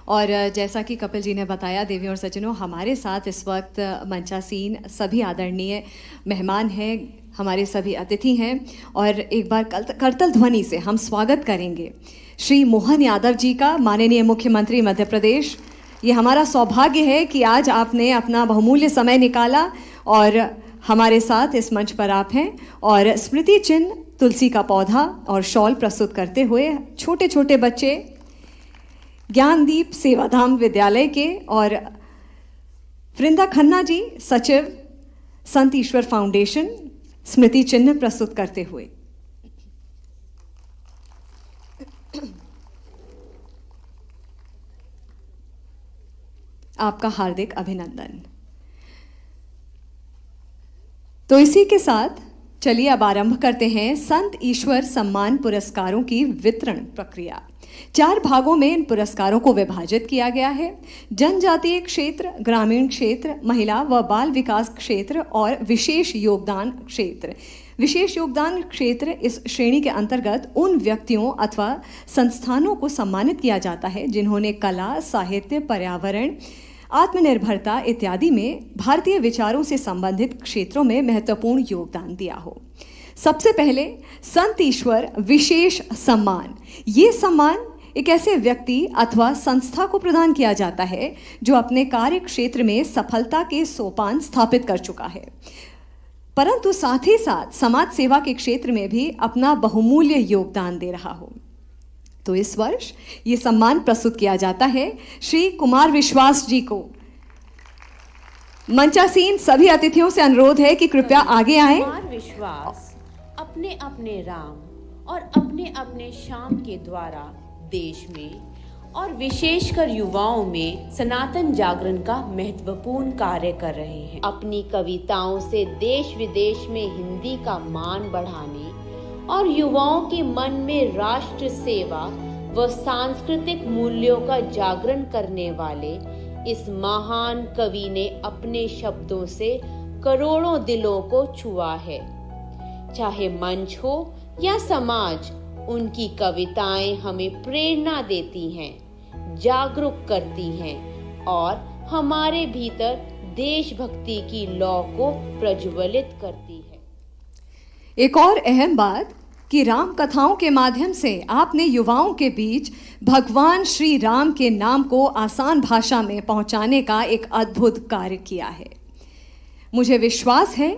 और जैसा कि कपिल जी ने बताया, देवी और सज्जनों, हमारे साथ इस वक्त मंचासीन सभी आदरणीय मेहमान हैं, हमारे सभी अतिथि हैं। और एक बार करतल ध्वनि से हम स्वागत करेंगे श्री मोहन यादव जी का, माननीय मुख्यमंत्री मध्य प्रदेश। ये हमारा सौभाग्य है कि आज आपने अपना बहुमूल्य समय निकाला और हमारे साथ इस मंच पर आप हैं। और स्मृति चिन्ह, तुलसी का पौधा और शॉल प्रस्तुत करते हुए छोटे छोटे बच्चे ज्ञानदीप सेवाधाम विद्यालय के और वृंदा खन्ना जी, सचिव संत ईश्वर फाउंडेशन, स्मृति चिन्ह प्रस्तुत करते हुए। आपका हार्दिक अभिनंदन। तो इसी के साथ चलिए अब आरंभ करते हैं संत ईश्वर सम्मान पुरस्कारों की वितरण प्रक्रिया। 4 भागों में इन पुरस्कारों को विभाजित किया गया है। जनजातीय क्षेत्र, ग्रामीण क्षेत्र, महिला व बाल विकास क्षेत्र और विशेष योगदान क्षेत्र। विशेष योगदान क्षेत्र इस श्रेणी के अंतर्गत उन व्यक्तियों अथवा संस्थानों को सम्मानित किया जाता है जिन्होंने कला, साहित्य, पर्यावरण, आत्मनिर्भरता इत्यादि में भारतीय विचारों से संबंधित क्षेत्रों में महत्वपूर्ण योगदान दिया हो। सबसे पहले संत ईश्वर विशेष सम्मान। ये सम्मान एक ऐसे व्यक्ति अथवा संस्था को प्रदान किया जाता है जो अपने कार्य क्षेत्र में सफलता के सोपान स्थापित कर चुका है, परंतु साथ ही साथ समाज सेवा के क्षेत्र में भी अपना बहुमूल्य योगदान दे रहा हो। तो इस वर्ष ये सम्मान प्रस्तुत किया जाता है श्री कुमार विश्वास जी को। मंचासीन सभी अतिथियों से अनुरोध है कि कृपया आगे आएं। कुमार विश्वास अपने अपने राम और अपने अपने श्याम के द्वारा देश में और विशेषकर युवाओं में सनातन जागरण का महत्वपूर्ण कार्य कर रहे हैं। अपनी कविताओं से देश विदेश में हिंदी का मान बढ़ाने और युवाओं के मन में राष्ट्र सेवा व सांस्कृतिक मूल्यों का जागरण करने वाले इस महान कवि ने अपने शब्दों से करोड़ों दिलों को छुआ है। चाहे मंच हो या समाज, उनकी कविताएं हमें प्रेरणा देती हैं, जागरूक करती हैं और हमारे भीतर देशभक्ति की लौ को प्रज्वलित करती है। एक और अहम बात कि राम कथाओं के माध्यम से आपने युवाओं के बीच भगवान श्री राम के नाम को आसान भाषा में पहुंचाने का एक अद्भुत कार्य किया है। मुझे विश्वास है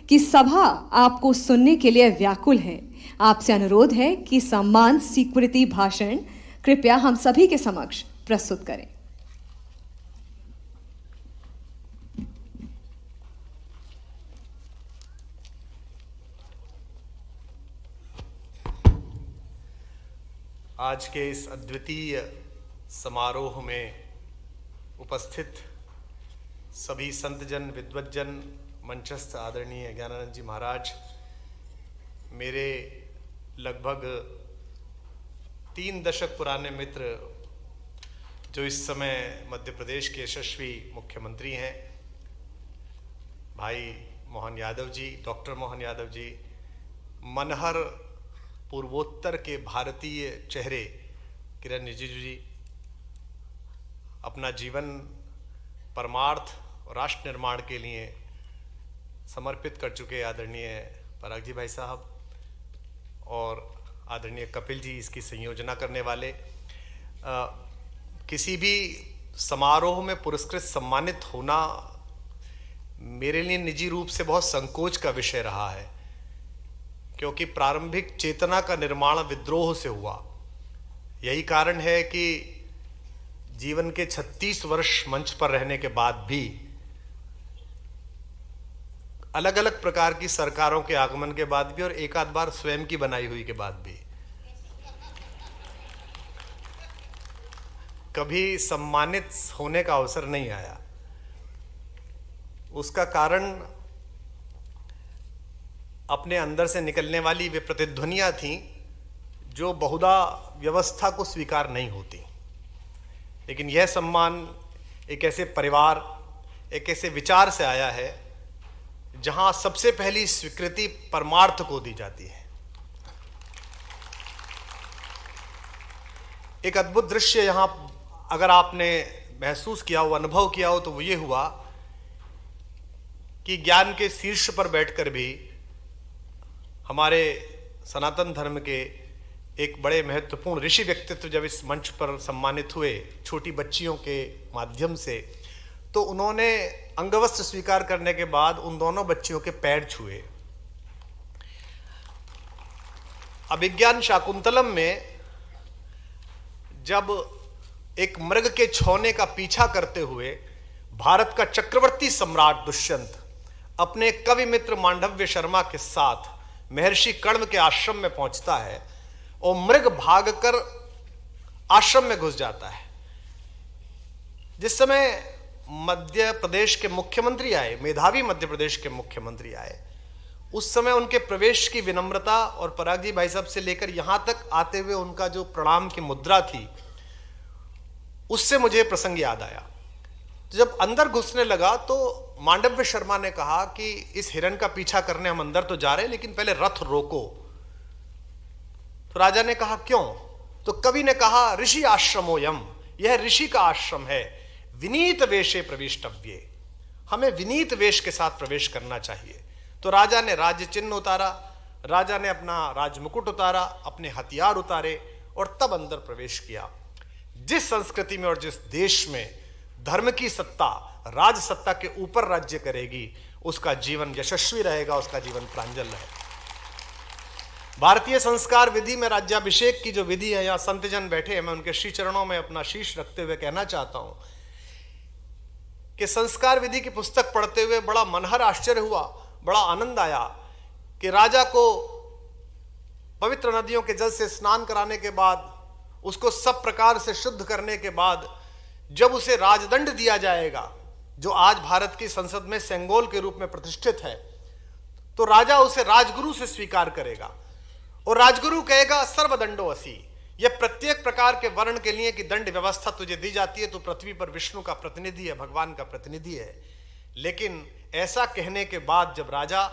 कि सभा आपको सुनने के लिए व्याकुल है। आपसे अनुरोध है कि सम्मान स्वीकृति भाषण कृपया हम सभी के समक्ष प्रस्तुत करें। आज के इस अद्वितीय समारोह में उपस्थित सभी संतजन, विद्वज्जन, मंचस्थ आदरणीय ज्ञानानंद जी महाराज, मेरे लगभग 3 दशक पुराने मित्र जो इस समय मध्य प्रदेश के यशस्वी मुख्यमंत्री हैं, भाई मोहन यादव जी, डॉक्टर मोहन यादव जी, मनहर पूर्वोत्तर के भारतीय चेहरे किरण रिजिजू जी, अपना जीवन परमार्थ और राष्ट्र निर्माण के लिए समर्पित कर चुके आदरणीय पराग जी भाई साहब और आदरणीय कपिल जी, इसकी संयोजना करने वाले। किसी भी समारोह में पुरस्कृत सम्मानित होना मेरे लिए निजी रूप से बहुत संकोच का विषय रहा है, क्योंकि प्रारंभिक चेतना का निर्माण विद्रोह से हुआ। यही कारण है कि जीवन के 36 वर्ष मंच पर रहने के बाद भी, अलग अलग प्रकार की सरकारों के आगमन के बाद भी और एक आध बार स्वयं की बनाई हुई के बाद भी, कभी सम्मानित होने का अवसर नहीं आया। उसका कारण अपने अंदर से निकलने वाली वे प्रतिध्वनियां थीं जो बहुधा व्यवस्था को स्वीकार नहीं होती। लेकिन यह सम्मान एक ऐसे परिवार, एक ऐसे विचार से आया है जहां सबसे पहली स्वीकृति परमार्थ को दी जाती है। एक अद्भुत दृश्य यहां अगर आपने महसूस किया हो, अनुभव किया हो, तो वो ये हुआ कि ज्ञान के शीर्ष पर बैठकर भी हमारे सनातन धर्म के एक बड़े महत्वपूर्ण ऋषि व्यक्तित्व जब इस मंच पर सम्मानित हुए छोटी बच्चियों के माध्यम से, तो उन्होंने अंगवस्त्र स्वीकार करने के बाद उन दोनों बच्चियों के पैर छुए। अभिज्ञान शाकुंतलम में जब एक मृग के छौने का पीछा करते हुए भारत का चक्रवर्ती सम्राट दुष्यंत अपने कवि मित्र मांडव्य शर्मा के साथ महर्षि कण्व के आश्रम में पहुंचता है और मृग भागकर आश्रम में घुस जाता है। जिस समय मध्य प्रदेश के मुख्यमंत्री आए, मेधावी मध्य प्रदेश के मुख्यमंत्री आए, उस समय उनके प्रवेश की विनम्रता और पराग जी भाई साहब से लेकर यहां तक आते हुए उनका जो प्रणाम की मुद्रा थी, उससे मुझे प्रसंग याद आया। तो जब अंदर घुसने लगा तो मांडव्य शर्मा ने कहा कि इस हिरण का पीछा करने हम अंदर तो जा रहे हैं, लेकिन पहले रथ रोको। तो राजा ने कहा क्यों? तो कवि ने कहा ऋषि आश्रमोयम, यह ऋषि का आश्रम है, विनीत वेशे प्रविष्टव्ये, हमें विनीत वेश के साथ प्रवेश करना चाहिए। तो राजा ने राज्य चिन्ह उतारा, राजा ने अपना राजमुकुट उतारा, अपने हथियार उतारे और तब अंदर प्रवेश किया। जिस संस्कृति में और जिस देश में धर्म की सत्ता राज सत्ता के ऊपर राज्य करेगी, उसका जीवन यशस्वी रहेगा, उसका जीवन प्रांजल रहेगा। भारतीय संस्कार विधि में राज्याभिषेक की जो विधि है, यहां संतजन बैठे हैं, मैं उनके श्री चरणों में अपना शीश रखते हुए कहना चाहता हूं कि संस्कार विधि की पुस्तक पढ़ते हुए बड़ा मनहर आश्चर्य हुआ, बड़ा आनंद आया कि राजा को पवित्र नदियों के जल से स्नान कराने के बाद, उसको सब प्रकार से शुद्ध करने के बाद जब उसे राजदंड दिया जाएगा, जो आज भारत की संसद में सेंगोल के रूप में प्रतिष्ठित है, तो राजा उसे राजगुरु से स्वीकार करेगा और राजगुरु कहेगा सर्वदंडो असि, यह प्रत्येक प्रकार के वर्ण के लिए कि दंड व्यवस्था तुझे दी जाती है, तो पृथ्वी पर विष्णु का प्रतिनिधि है, भगवान का प्रतिनिधि है। लेकिन ऐसा कहने के बाद जब राजा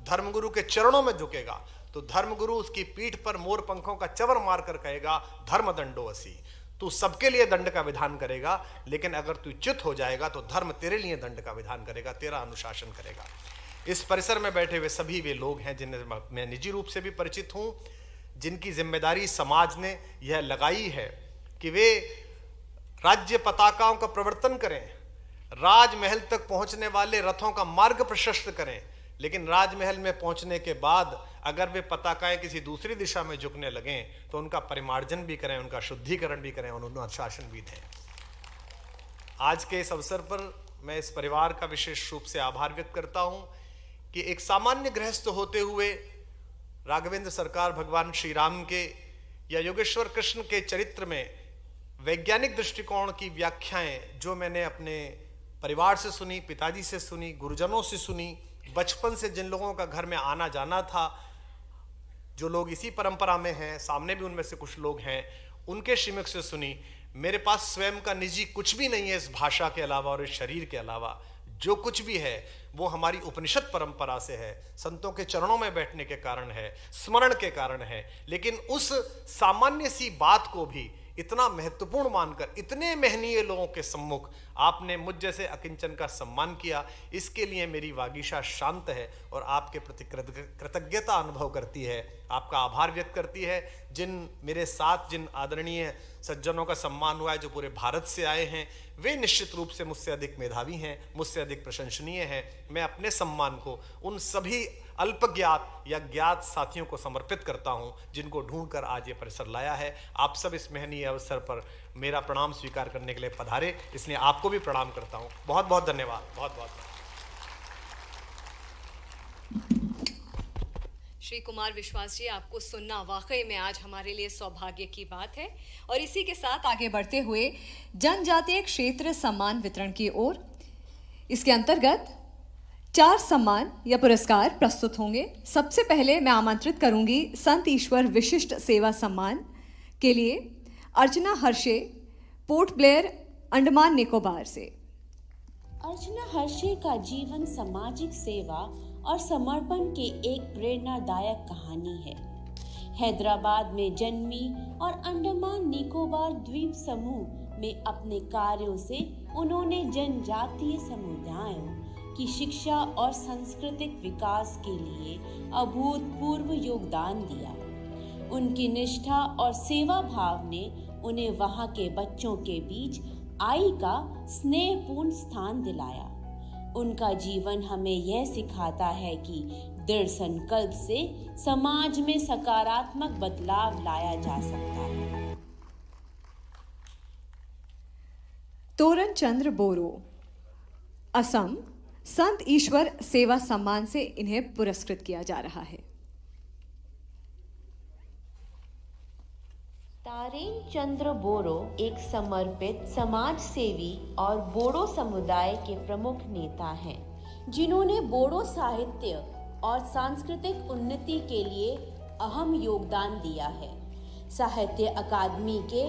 धर्मगुरु के चरणों में झुकेगा, तो धर्मगुरु उसकी पीठ पर मोर पंखों का चवर मारकर कहेगा धर्म दंडो असि, तू सबके लिए दंड का विधान करेगा, लेकिन अगर तू च्युत हो जाएगा तो धर्म तेरे लिए दंड का विधान करेगा, तेरा अनुशासन करेगा। इस परिसर में बैठे हुए सभी वे लोग हैं जिन्हें मैं निजी रूप से भी परिचित हूं, जिनकी जिम्मेदारी समाज ने यह लगाई है कि वे राज्य पताकाओं का प्रवर्तन करें, राजमहल तक पहुंचने वाले रथों का मार्ग प्रशस्त करें, लेकिन राजमहल में पहुंचने के बाद अगर वे पताकाएं किसी दूसरी दिशा में झुकने लगें तो उनका परिमार्जन भी करें, उनका शुद्धिकरण भी करें और उन्हें अनुशासन भी दें। आज के इस अवसर पर मैं इस परिवार का विशेष रूप से आभार व्यक्त करता हूं कि एक सामान्य गृहस्थ होते हुए राघवेंद्र सरकार भगवान श्री राम के या योगेश्वर कृष्ण के चरित्र में वैज्ञानिक दृष्टिकोण की व्याख्याएं जो मैंने अपने परिवार से सुनी, पिताजी से सुनी, गुरुजनों से सुनी, बचपन से जिन लोगों का घर में आना जाना था, जो लोग इसी परंपरा में हैं, सामने भी उनमें से कुछ लोग हैं, उनके श्रीमुख से सुनी। मेरे पास स्वयं का निजी कुछ भी नहीं है इस भाषा के अलावा और इस शरीर के अलावा। जो कुछ भी है वो हमारी उपनिषद परंपरा से है, संतों के चरणों में बैठने के कारण है, स्मरण के कारण है। लेकिन उस सामान्य सी बात को भी इतना महत्वपूर्ण मानकर इतने महनीय लोगों के सम्मुख आपने मुझ जैसे अकिंचन का सम्मान किया, इसके लिए मेरी वागीशा शांत है और आपके प्रति कृतज्ञता अनुभव करती है, आपका आभार व्यक्त करती है। जिन मेरे साथ जिन आदरणीय सज्जनों का सम्मान हुआ है, जो पूरे भारत से आए हैं, वे निश्चित रूप से मुझसे अधिक मेधावी हैं, मुझसे अधिक प्रशंसनीय हैं। मैं अपने सम्मान को उन सभी अल्पज्ञात या ज्ञात साथियों को समर्पित करता हूं जिनको ढूंढकर आज ये परिसर लाया है। आप सब इस महनीय अवसर पर मेरा प्रणाम स्वीकार करने के लिए पधारे, इसलिए आपको भी प्रणाम करता हूं। बहुत बहुत धन्यवाद। बहुत बहुत श्री कुमार विश्वास जी, आपको सुनना वाकई में आज हमारे लिए सौभाग्य की बात है। और इसी के साथ आगे बढ़ते हुए जनजातीय क्षेत्र सम्मान वितरण की ओर, इसके अंतर्गत 4 सम्मान या पुरस्कार प्रस्तुत होंगे। सबसे पहले मैं आमंत्रित करूंगी संत ईश्वर विशिष्ट सेवा सम्मान के लिए अर्चना हर्षे, पोर्ट ब्लेयर, अंडमान निकोबार से। अर्चना हर्षे का जीवन सामाजिक सेवा और समर्पण की एक प्रेरणादायक कहानी है। हैदराबाद में जन्मी और अंडमान निकोबार द्वीप समूह में अपने कार्यों से उन्होंने जनजातीय समुदायों की शिक्षा और सांस्कृतिक विकास के लिए अभूतपूर्व योगदान दिया। उनकी निष्ठा और सेवा भाव ने उन्हें वहां के बच्चों के बीच आई का स्नेहपूर्ण स्थान दिलाया। उनका जीवन हमें यह सिखाता है कि दृढ़ संकल्प से समाज में सकारात्मक बदलाव लाया जा सकता है। तोरण चंद्र बोरो, असम, संत ईश्वर सेवा सम्मान से इन्हें पुरस्कृत किया जा रहा है। तारेन चंद्र बोरो एक समर्पित समाज सेवी और बोडो समुदाय के प्रमुख नेता हैं, जिन्होंने बोडो साहित्य और सांस्कृतिक उन्नति के लिए अहम योगदान दिया है। साहित्य अकादमी के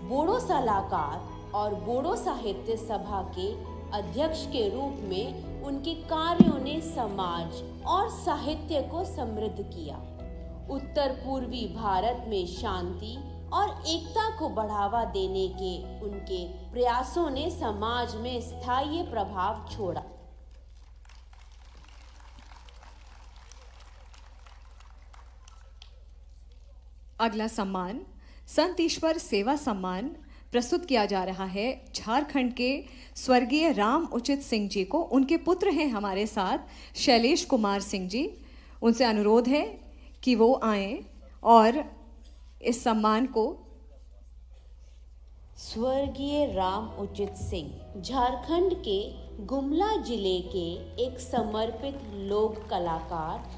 बोडो सलाहकार और बोडो साहित्य सभा के अध्यक्ष के रूप में उनके कार्यों ने समाज और साहित्य को समृद्ध किया। उत्तर पूर्वी भारत में शांति और एकता को बढ़ावा देने के उनके प्रयासों ने समाज में स्थायी प्रभाव छोड़ा। अगला सम्मान संत ईश्वर सेवा सम्मान प्रस्तुत किया जा रहा है झारखंड के स्वर्गीय राम उचित सिंह जी को। उनके पुत्र हैं हमारे साथ शैलेश कुमार सिंह जी। उनसे अनुरोध है कि वो आएं और इस सम्मान को। स्वर्गीय राम उचित सिंह झारखंड के गुमला जिले के एक समर्पित लोक कलाकार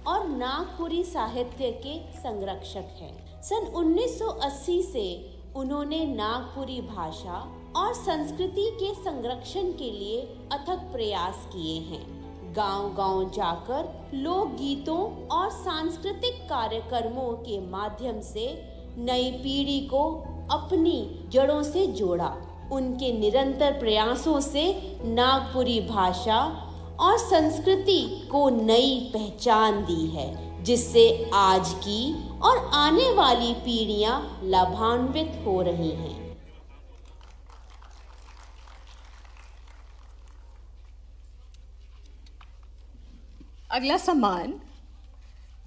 और नागपुरी साहित्य के संरक्षक हैं। सन 1980 से उन्होंने नागपुरी भाषा और संस्कृति के संरक्षण के लिए अथक प्रयास किए हैं। गांव-गांव जाकर लोक गीतों और सांस्कृतिक कार्यक्रमों के माध्यम से नई पीढ़ी को अपनी जड़ों से जोड़ा। उनके निरंतर प्रयासों से नागपुरी भाषा और संस्कृति को नई पहचान दी है, जिससे आज की और आने वाली पीढ़ियां लाभान्वित हो रही हैं। अगला सम्मान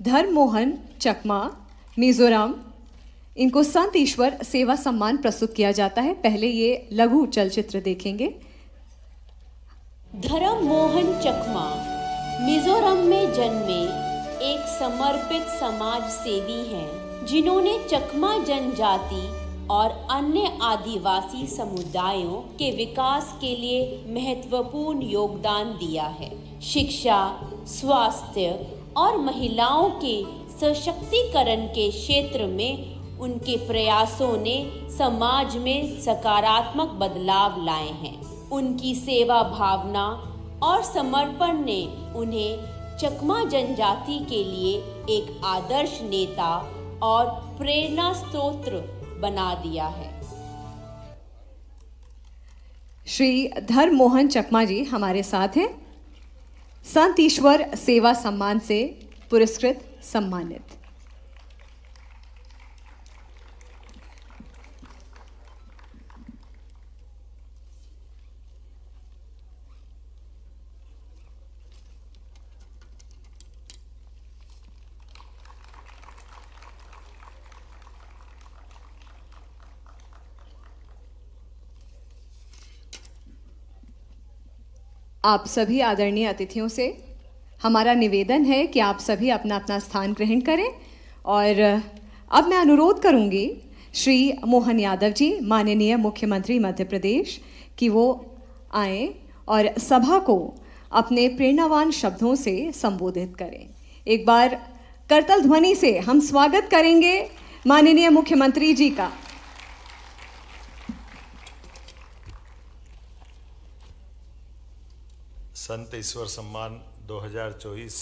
धर्म मोहन चकमा, मिजोरम। इनको संत ईश्वर सेवा सम्मान प्रस्तुत किया जाता है। पहले ये लघु चलचित्र देखेंगे। धर्म मोहन चकमा मिजोरम में जन्मे एक समर्पित समाज सेवी हैं, जिन्होंने चकमा जनजाति और अन्य आदिवासी समुदायों के विकास के लिए महत्वपूर्ण योगदान दिया है। शिक्षा, स्वास्थ्य और महिलाओं के सशक्तिकरण के क्षेत्र में उनके प्रयासों ने समाज में सकारात्मक बदलाव लाए हैं। उनकी सेवा भावना और समर्पण ने उन्हें चकमा जनजाति के लिए एक आदर्श नेता और प्रेरणा स्रोत बना दिया है। श्री धर्म मोहन चकमा जी हमारे साथ हैं, संत ईश्वर सेवा सम्मान से पुरस्कृत सम्मानित। आप सभी आदरणीय अतिथियों से हमारा निवेदन है कि आप सभी अपना अपना स्थान ग्रहण करें। और अब मैं अनुरोध करूंगी श्री मोहन यादव जी, माननीय मुख्यमंत्री मध्य प्रदेश, कि वो आएं और सभा को अपने प्रेरणावान शब्दों से संबोधित करें। एक बार करतल ध्वनि से हम स्वागत करेंगे माननीय मुख्यमंत्री जी का। संत ईश्वर सम्मान 2024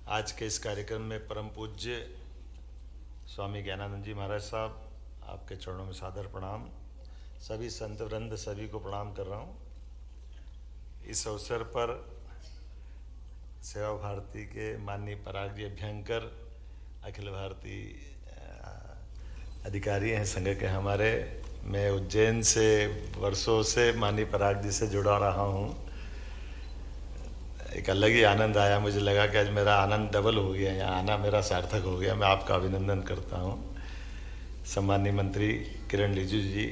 आज के इस कार्यक्रम में परम पूज्य स्वामी ज्ञानानंद जी महाराज साहब, आपके चरणों में सादर प्रणाम। सभी संत वृंद सभी को प्रणाम कर रहा हूँ। इस अवसर पर सेवा भारती के माननीय पराग जी अभ्यंकर, अखिल भारतीय अधिकारी हैं संघ के हमारे, मैं उज्जैन से वर्षों से माननीय पराग जी से जुड़ा रहा हूँ। एक अलग ही आनंद आया, मुझे लगा कि आज मेरा आनंद डबल हो गया, यहाँ आना मेरा सार्थक हो गया। मैं आपका अभिनंदन करता हूँ। सम्माननीय मंत्री किरण रिजिजू जी,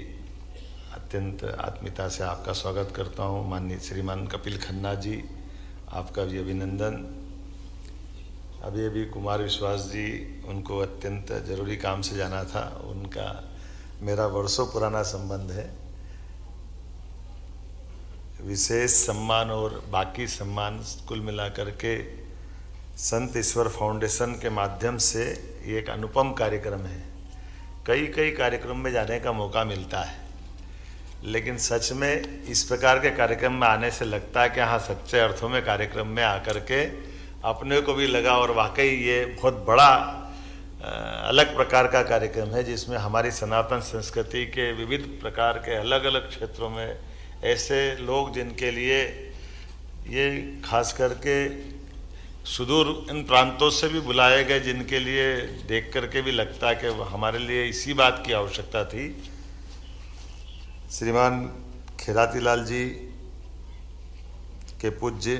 अत्यंत आत्मीयता से आपका स्वागत करता हूँ। माननीय श्रीमान कपिल खन्ना जी, आपका भी अभिनंदन। अभी कुमार विश्वास जी, उनको अत्यंत जरूरी काम से जाना था, उनका मेरा वर्षों पुराना संबंध है। विशेष सम्मान और बाकी सम्मान कुल मिलाकर के संत ईश्वर फाउंडेशन के माध्यम से ये एक अनुपम कार्यक्रम है। कई कार्यक्रम में जाने का मौका मिलता है, लेकिन सच में इस प्रकार के कार्यक्रम में आने से लगता है कि हाँ, सच्चे अर्थों में कार्यक्रम में आकर के अपने को भी लगा और वाकई ये बहुत बड़ा अलग प्रकार का कार्यक्रम है, जिसमें हमारी सनातन संस्कृति के विविध प्रकार के अलग अलग क्षेत्रों में ऐसे लोग जिनके लिए ये खास करके सुदूर इन प्रांतों से भी बुलाए गए, जिनके लिए देख करके भी लगता है कि हमारे लिए इसी बात की आवश्यकता थी। श्रीमान खिरातीलाल जी के पूज्य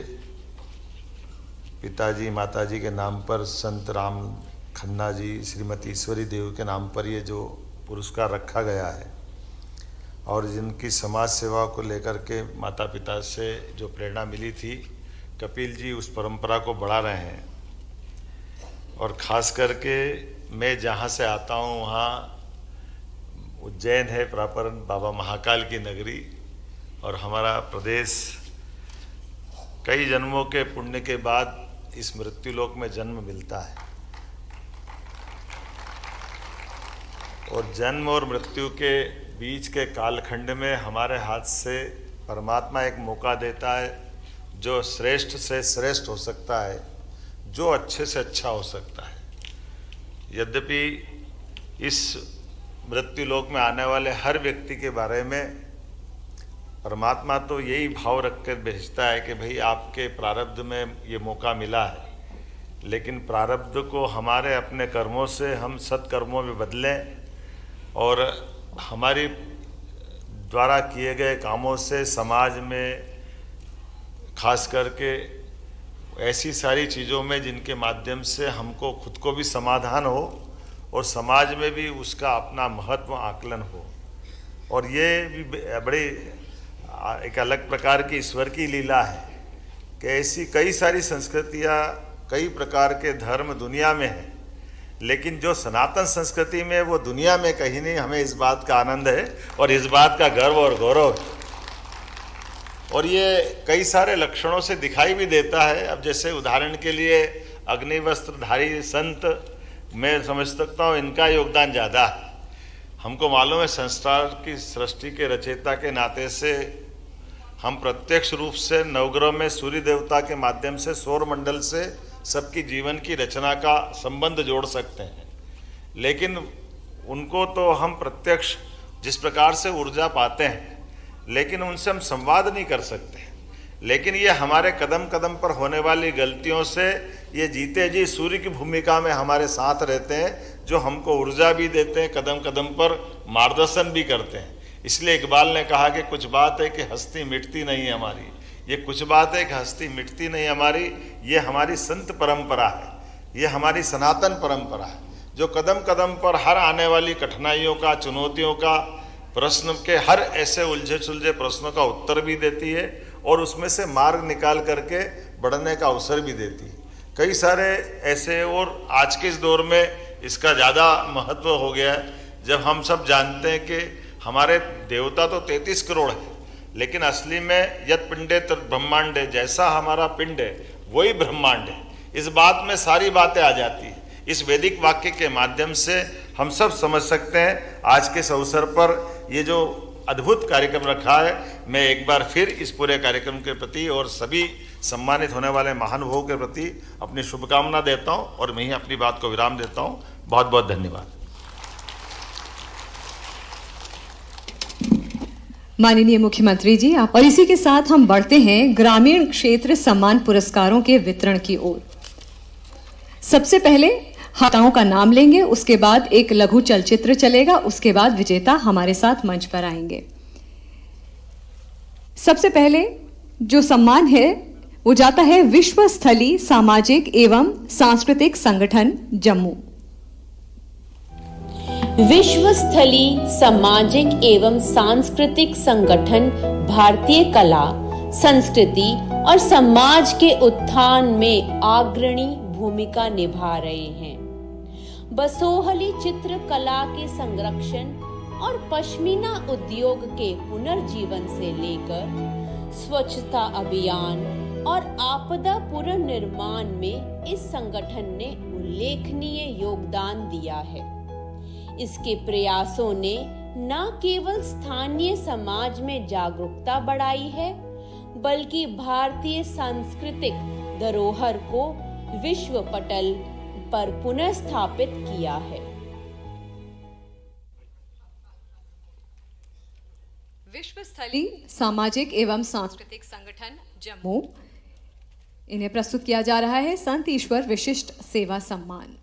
पिताजी माताजी के नाम पर संत राम खन्ना जी, श्रीमती ईश्वरी देव के नाम पर ये जो पुरस्कार रखा गया है, और जिनकी समाज सेवा को लेकर के माता पिता से जो प्रेरणा मिली थी, कपिल जी उस परंपरा को बढ़ा रहे हैं। और ख़ास करके मैं जहाँ से आता हूँ वहाँ उज्जैन है प्रॉपर, बाबा महाकाल की नगरी, और हमारा प्रदेश कई जन्मों के पुण्य के बाद इस मृत्युलोक में जन्म मिलता है। और जन्म और मृत्यु के बीच के कालखंड में हमारे हाथ से परमात्मा एक मौका देता है जो श्रेष्ठ से श्रेष्ठ हो सकता है, जो अच्छे से अच्छा हो सकता है। यद्यपि इस मृत्युलोक में आने वाले हर व्यक्ति के बारे में परमात्मा तो यही भाव रखकर भेजता है कि भाई आपके प्रारब्ध में ये मौका मिला है, लेकिन प्रारब्ध को हमारे अपने कर्मों से हम सत्कर्मों में बदलें और हमारी द्वारा किए गए कामों से समाज में खास करके ऐसी सारी चीज़ों में जिनके माध्यम से हमको खुद को भी समाधान हो और समाज में भी उसका अपना महत्व आकलन हो। और ये भी बड़ी एक अलग प्रकार की ईश्वर की लीला है कि ऐसी कई सारी संस्कृतियाँ, कई प्रकार के धर्म दुनिया में हैं, लेकिन जो सनातन संस्कृति में वो दुनिया में कहीं नहीं। हमें इस बात का आनंद है और इस बात का गर्व और गौरव है, और ये कई सारे लक्षणों से दिखाई भी देता है। अब जैसे उदाहरण के लिए अग्निवस्त्रधारी संत, मैं समझ सकता हूँ इनका योगदान ज़्यादा है। हमको मालूम है संसार की सृष्टि के रचयिता के नाते से हम प्रत्यक्ष रूप से नवग्रह में सूर्य देवता के माध्यम से सौर मंडल से सबकी जीवन की रचना का संबंध जोड़ सकते हैं, लेकिन उनको तो हम प्रत्यक्ष जिस प्रकार से ऊर्जा पाते हैं, लेकिन उनसे हम संवाद नहीं कर सकते। लेकिन ये हमारे कदम कदम पर होने वाली गलतियों से ये जीते जी सूर्य की भूमिका में हमारे साथ रहते हैं, जो हमको ऊर्जा भी देते हैं, कदम कदम पर मार्गदर्शन भी करते हैं। इसलिए इकबाल ने कहा कि कुछ बात है कि हस्ती मिटती नहीं है हमारी। ये कुछ बात है कि हस्ती मिटती नहीं हमारी, ये हमारी संत परंपरा है, ये हमारी सनातन परंपरा है, जो कदम कदम पर हर आने वाली कठिनाइयों का, चुनौतियों का, प्रश्न के हर ऐसे उलझे सुलझे प्रश्नों का उत्तर भी देती है और उसमें से मार्ग निकाल करके बढ़ने का अवसर भी देती है। कई सारे ऐसे, और आज के इस दौर में इसका ज़्यादा महत्व हो गया है, जब हम सब जानते हैं कि हमारे देवता तो 33 करोड़ है, लेकिन असली में यत पिंडे तत् ब्रह्मांड है, जैसा हमारा पिंड है वही ब्रह्मांड है। इस बात में सारी बातें आ जाती है। इस वैदिक वाक्य के माध्यम से हम सब समझ सकते हैं। आज के इस अवसर पर ये जो अद्भुत कार्यक्रम रखा है, मैं एक बार फिर इस पूरे कार्यक्रम के प्रति और सभी सम्मानित होने वाले महानुभावों के प्रति अपनी शुभकामना देता हूं और मैं ही अपनी बात को विराम देता हूं। बहुत बहुत धन्यवाद। माननीय मुख्यमंत्री जी, और इसी के साथ हम बढ़ते हैं ग्रामीण क्षेत्र सम्मान पुरस्कारों के वितरण की ओर। सबसे पहले हाथाओं का नाम लेंगे, उसके बाद एक लघु चलचित्र चलेगा, उसके बाद विजेता हमारे साथ मंच पर आएंगे। सबसे पहले जो सम्मान है वो जाता है विश्व स्थली सामाजिक एवं सांस्कृतिक संगठन जम्मू। विश्व स्थली सामाजिक एवं सांस्कृतिक संगठन भारतीय कला, संस्कृति और समाज के उत्थान में अग्रणी भूमिका निभा रहे हैं। बसोहली चित्रकला के संरक्षण और पश्मीना उद्योग के पुनर्जीवन से लेकर स्वच्छता अभियान और आपदा पुनर्निर्माण में इस संगठन ने उल्लेखनीय योगदान दिया है। इसके प्रयासों ने न केवल स्थानीय समाज में जागरूकता बढ़ाई है, बल्कि भारतीय सांस्कृतिक धरोहर को विश्व पटल पर पुनर्स्थापित किया है। विश्व स्थली सामाजिक एवं सांस्कृतिक संगठन जम्मू, इन्हें प्रस्तुत किया जा रहा है संत ईश्वर विशिष्ट सेवा सम्मान।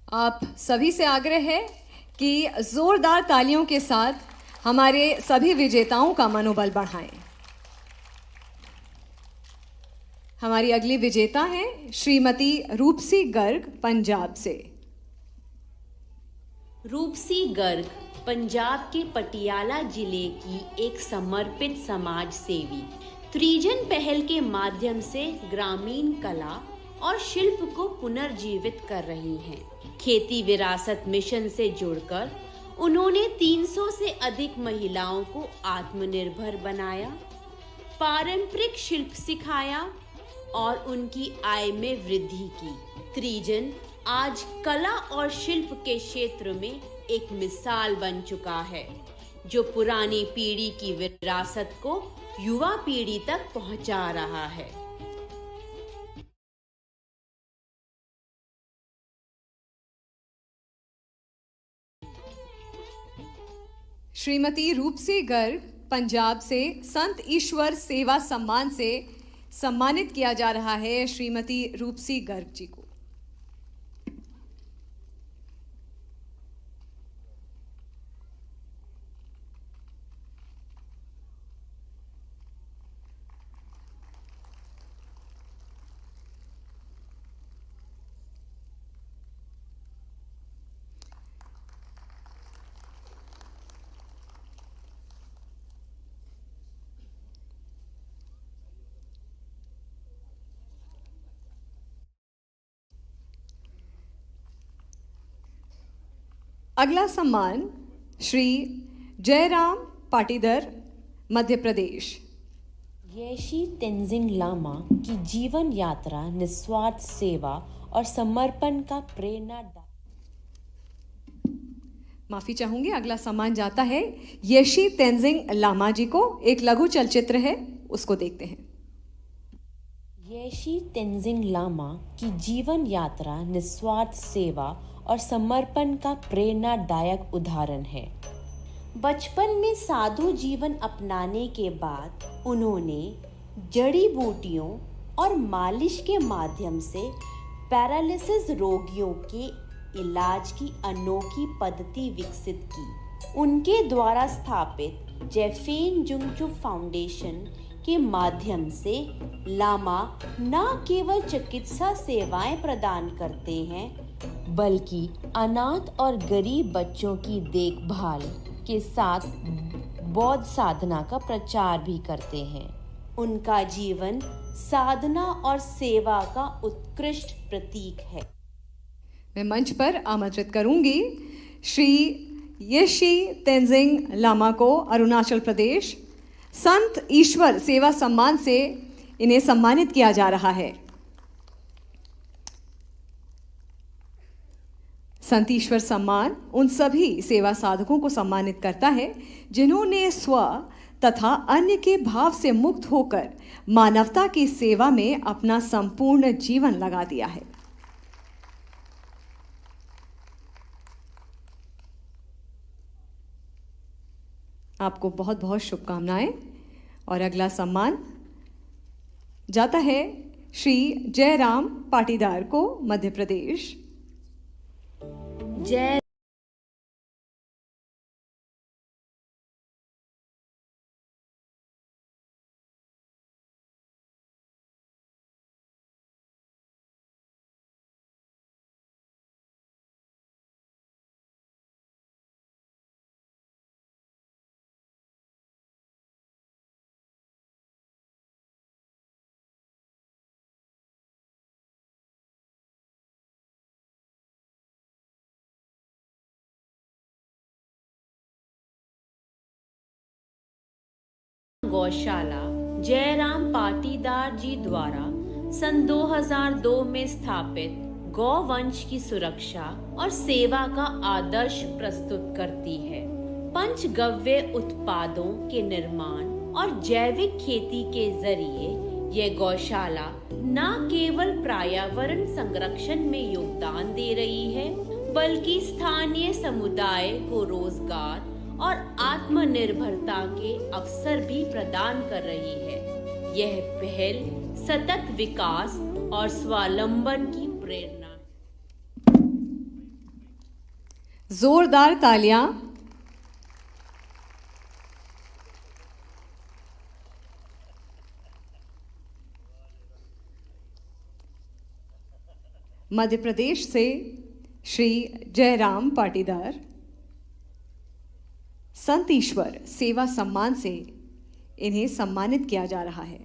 आप सभी से आग्रह है कि जोरदार तालियों के साथ हमारे सभी विजेताओं का मनोबल बढ़ाएं। हमारी अगली विजेता हैं श्रीमती रूपसी गर्ग पंजाब से। रूपसी गर्ग पंजाब के पटियाला जिले की एक समर्पित समाज सेवी त्रिजन पहल के माध्यम से ग्रामीण कला और शिल्प को पुनर्जीवित कर रही हैं। खेती विरासत मिशन से जुड़कर उन्होंने 300 से अधिक महिलाओं को आत्मनिर्भर बनाया, पारंपरिक शिल्प सिखाया और उनकी आय में वृद्धि की। त्रिजन आज कला और शिल्प के क्षेत्र में एक मिसाल बन चुका है, जो पुरानी पीढ़ी की विरासत को युवा पीढ़ी तक पहुंचा रहा है। श्रीमती रूपसी गर्ग पंजाब से संत ईश्वर सेवा सम्मान से सम्मानित किया जा रहा है श्रीमती रूपसी गर्ग जी को। अगला सम्मान श्री जयराम पाटीदार मध्य प्रदेश। येशी तेंजिंग लामा की जीवन यात्रा निस्वार्थ सेवा और समर्पण का प्रेरणादायक। माफी चाहूंगी, अगला सम्मान जाता है येशी तेंजिंग लामा जी को। एक लघु चलचित्र है, उसको देखते हैं। येशी तेंजिंग लामा की जीवन यात्रा निस्वार्थ सेवा और समर्पण का प्रेरणादायक उदाहरण है। बचपन में साधु जीवन अपनाने के बाद उन्होंने जड़ी बूटियों और मालिश के माध्यम से पैरालिसिस रोगियों के इलाज की अनोखी पद्धति विकसित की। उनके द्वारा स्थापित जेफेन जुंगचू फाउंडेशन के माध्यम से लामा न केवल चिकित्सा सेवाएं प्रदान करते हैं, बल्कि अनाथ और गरीब बच्चों की देखभाल के साथ बौद्ध साधना का प्रचार भी करते हैं। उनका जीवन साधना और सेवा का उत्कृष्ट प्रतीक है। मैं मंच पर आमंत्रित करूंगी श्री येशी तेंजिंग लामा को, अरुणाचल प्रदेश। संत ईश्वर सेवा सम्मान से इन्हें सम्मानित किया जा रहा है। संत ईश्वर सम्मान उन सभी सेवा साधकों को सम्मानित करता है जिन्होंने स्व तथा अन्य के भाव से मुक्त होकर मानवता की सेवा में अपना संपूर्ण जीवन लगा दिया है। आपको बहुत बहुत शुभकामनाएं। और अगला सम्मान जाता है श्री जयराम पाटीदार को, मध्य प्रदेश। जय गौशाला जयराम पाटीदार जी द्वारा सन 2002 में स्थापित गौवंश की सुरक्षा और सेवा का आदर्श प्रस्तुत करती है। पंचगव्य उत्पादों के निर्माण और जैविक खेती के जरिए यह गौशाला न केवल पर्यावरण संरक्षण में योगदान दे रही है, बल्कि स्थानीय समुदाय को रोजगार और आत्मनिर्भरता के अवसर भी प्रदान कर रही है। यह पहल सतत विकास और स्वावलंबन की प्रेरणा। जोरदार तालियां। मध्य प्रदेश से श्री जयराम पाटीदार संत ईश्वर सेवा सम्मान से इन्हें सम्मानित किया जा रहा है।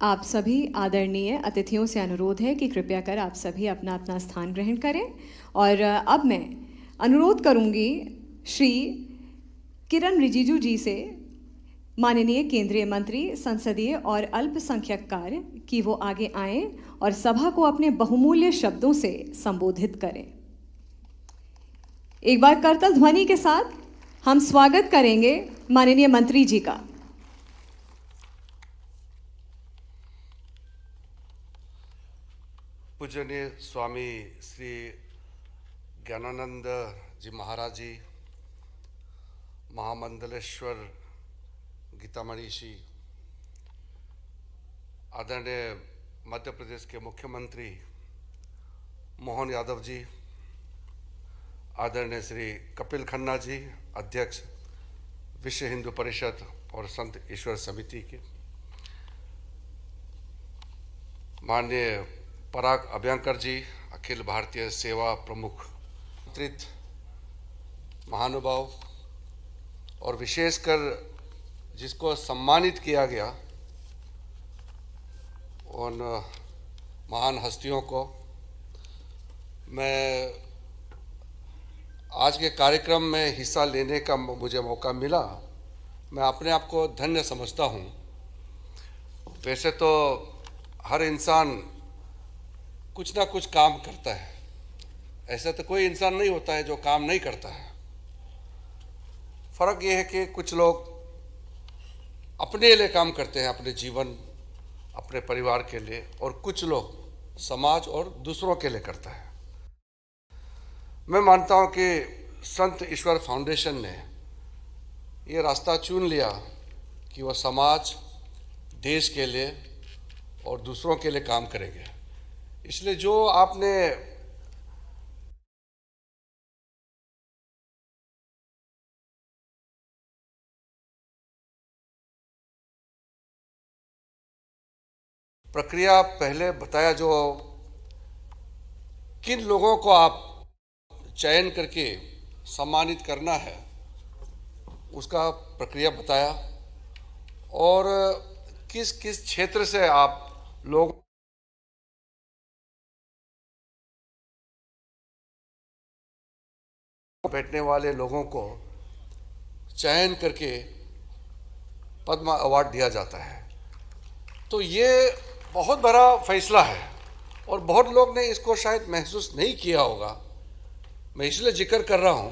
आप सभी आदरणीय अतिथियों से अनुरोध है कि कृपया कर आप सभी अपना अपना स्थान ग्रहण करें। और अब मैं अनुरोध करूंगी श्री किरण रिजिजू जी से, माननीय केंद्रीय मंत्री संसदीय और अल्पसंख्यक कार्य, कि वो आगे आएं और सभा को अपने बहुमूल्य शब्दों से संबोधित करें। एक बार करतल ध्वनि के साथ हम स्वागत करेंगे माननीय मंत्री जी का। पूजनीय स्वामी श्री ज्ञानानंद जी महाराज जी, महामंडलेश्वर गीतामणि जी, आदरणीय मध्य प्रदेश के मुख्यमंत्री मोहन यादव जी, आदरणीय श्री कपिल खन्ना जी, अध्यक्ष विश्व हिंदू परिषद और संत ईश्वर समिति के, माननीय पराग अभ्यंकर जी, अखिल भारतीय सेवा प्रमुख, महानुभाव, और विशेषकर जिसको सम्मानित किया गया उन महान हस्तियों को, मैं आज के कार्यक्रम में हिस्सा लेने का मुझे मौका मिला, मैं अपने आप को धन्य समझता हूँ। वैसे तो हर इंसान कुछ ना कुछ काम करता है, ऐसा तो कोई इंसान नहीं होता है जो काम नहीं करता है। फर्क ये है कि कुछ लोग अपने लिए काम करते हैं, अपने जीवन, अपने परिवार के लिए, और कुछ लोग समाज और दूसरों के लिए करता है। मैं मानता हूँ कि संत ईश्वर फाउंडेशन ने ये रास्ता चुन लिया कि वह समाज, देश के लिए और दूसरों के लिए काम करेंगे। इसलिए जो आपने प्रक्रिया पहले बताया, जो किन लोगों को आप चयन करके सम्मानित करना है उसका प्रक्रिया बताया, और किस किस क्षेत्र से आप लोग बैठने वाले लोगों को चयन करके पद्म अवार्ड दिया जाता है। तो ये बहुत बड़ा फैसला है और बहुत लोग ने इसको शायद महसूस नहीं किया होगा। मैं इसलिए जिक्र कर रहा हूं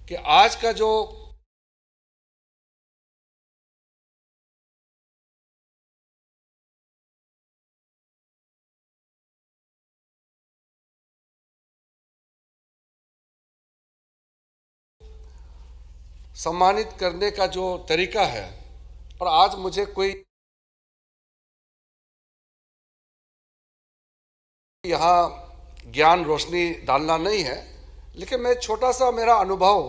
कि आज का जो सम्मानित करने का जो तरीका है, और आज मुझे कोई यहाँ ज्ञान रोशनी डालना नहीं है, लेकिन मैं छोटा सा मेरा अनुभव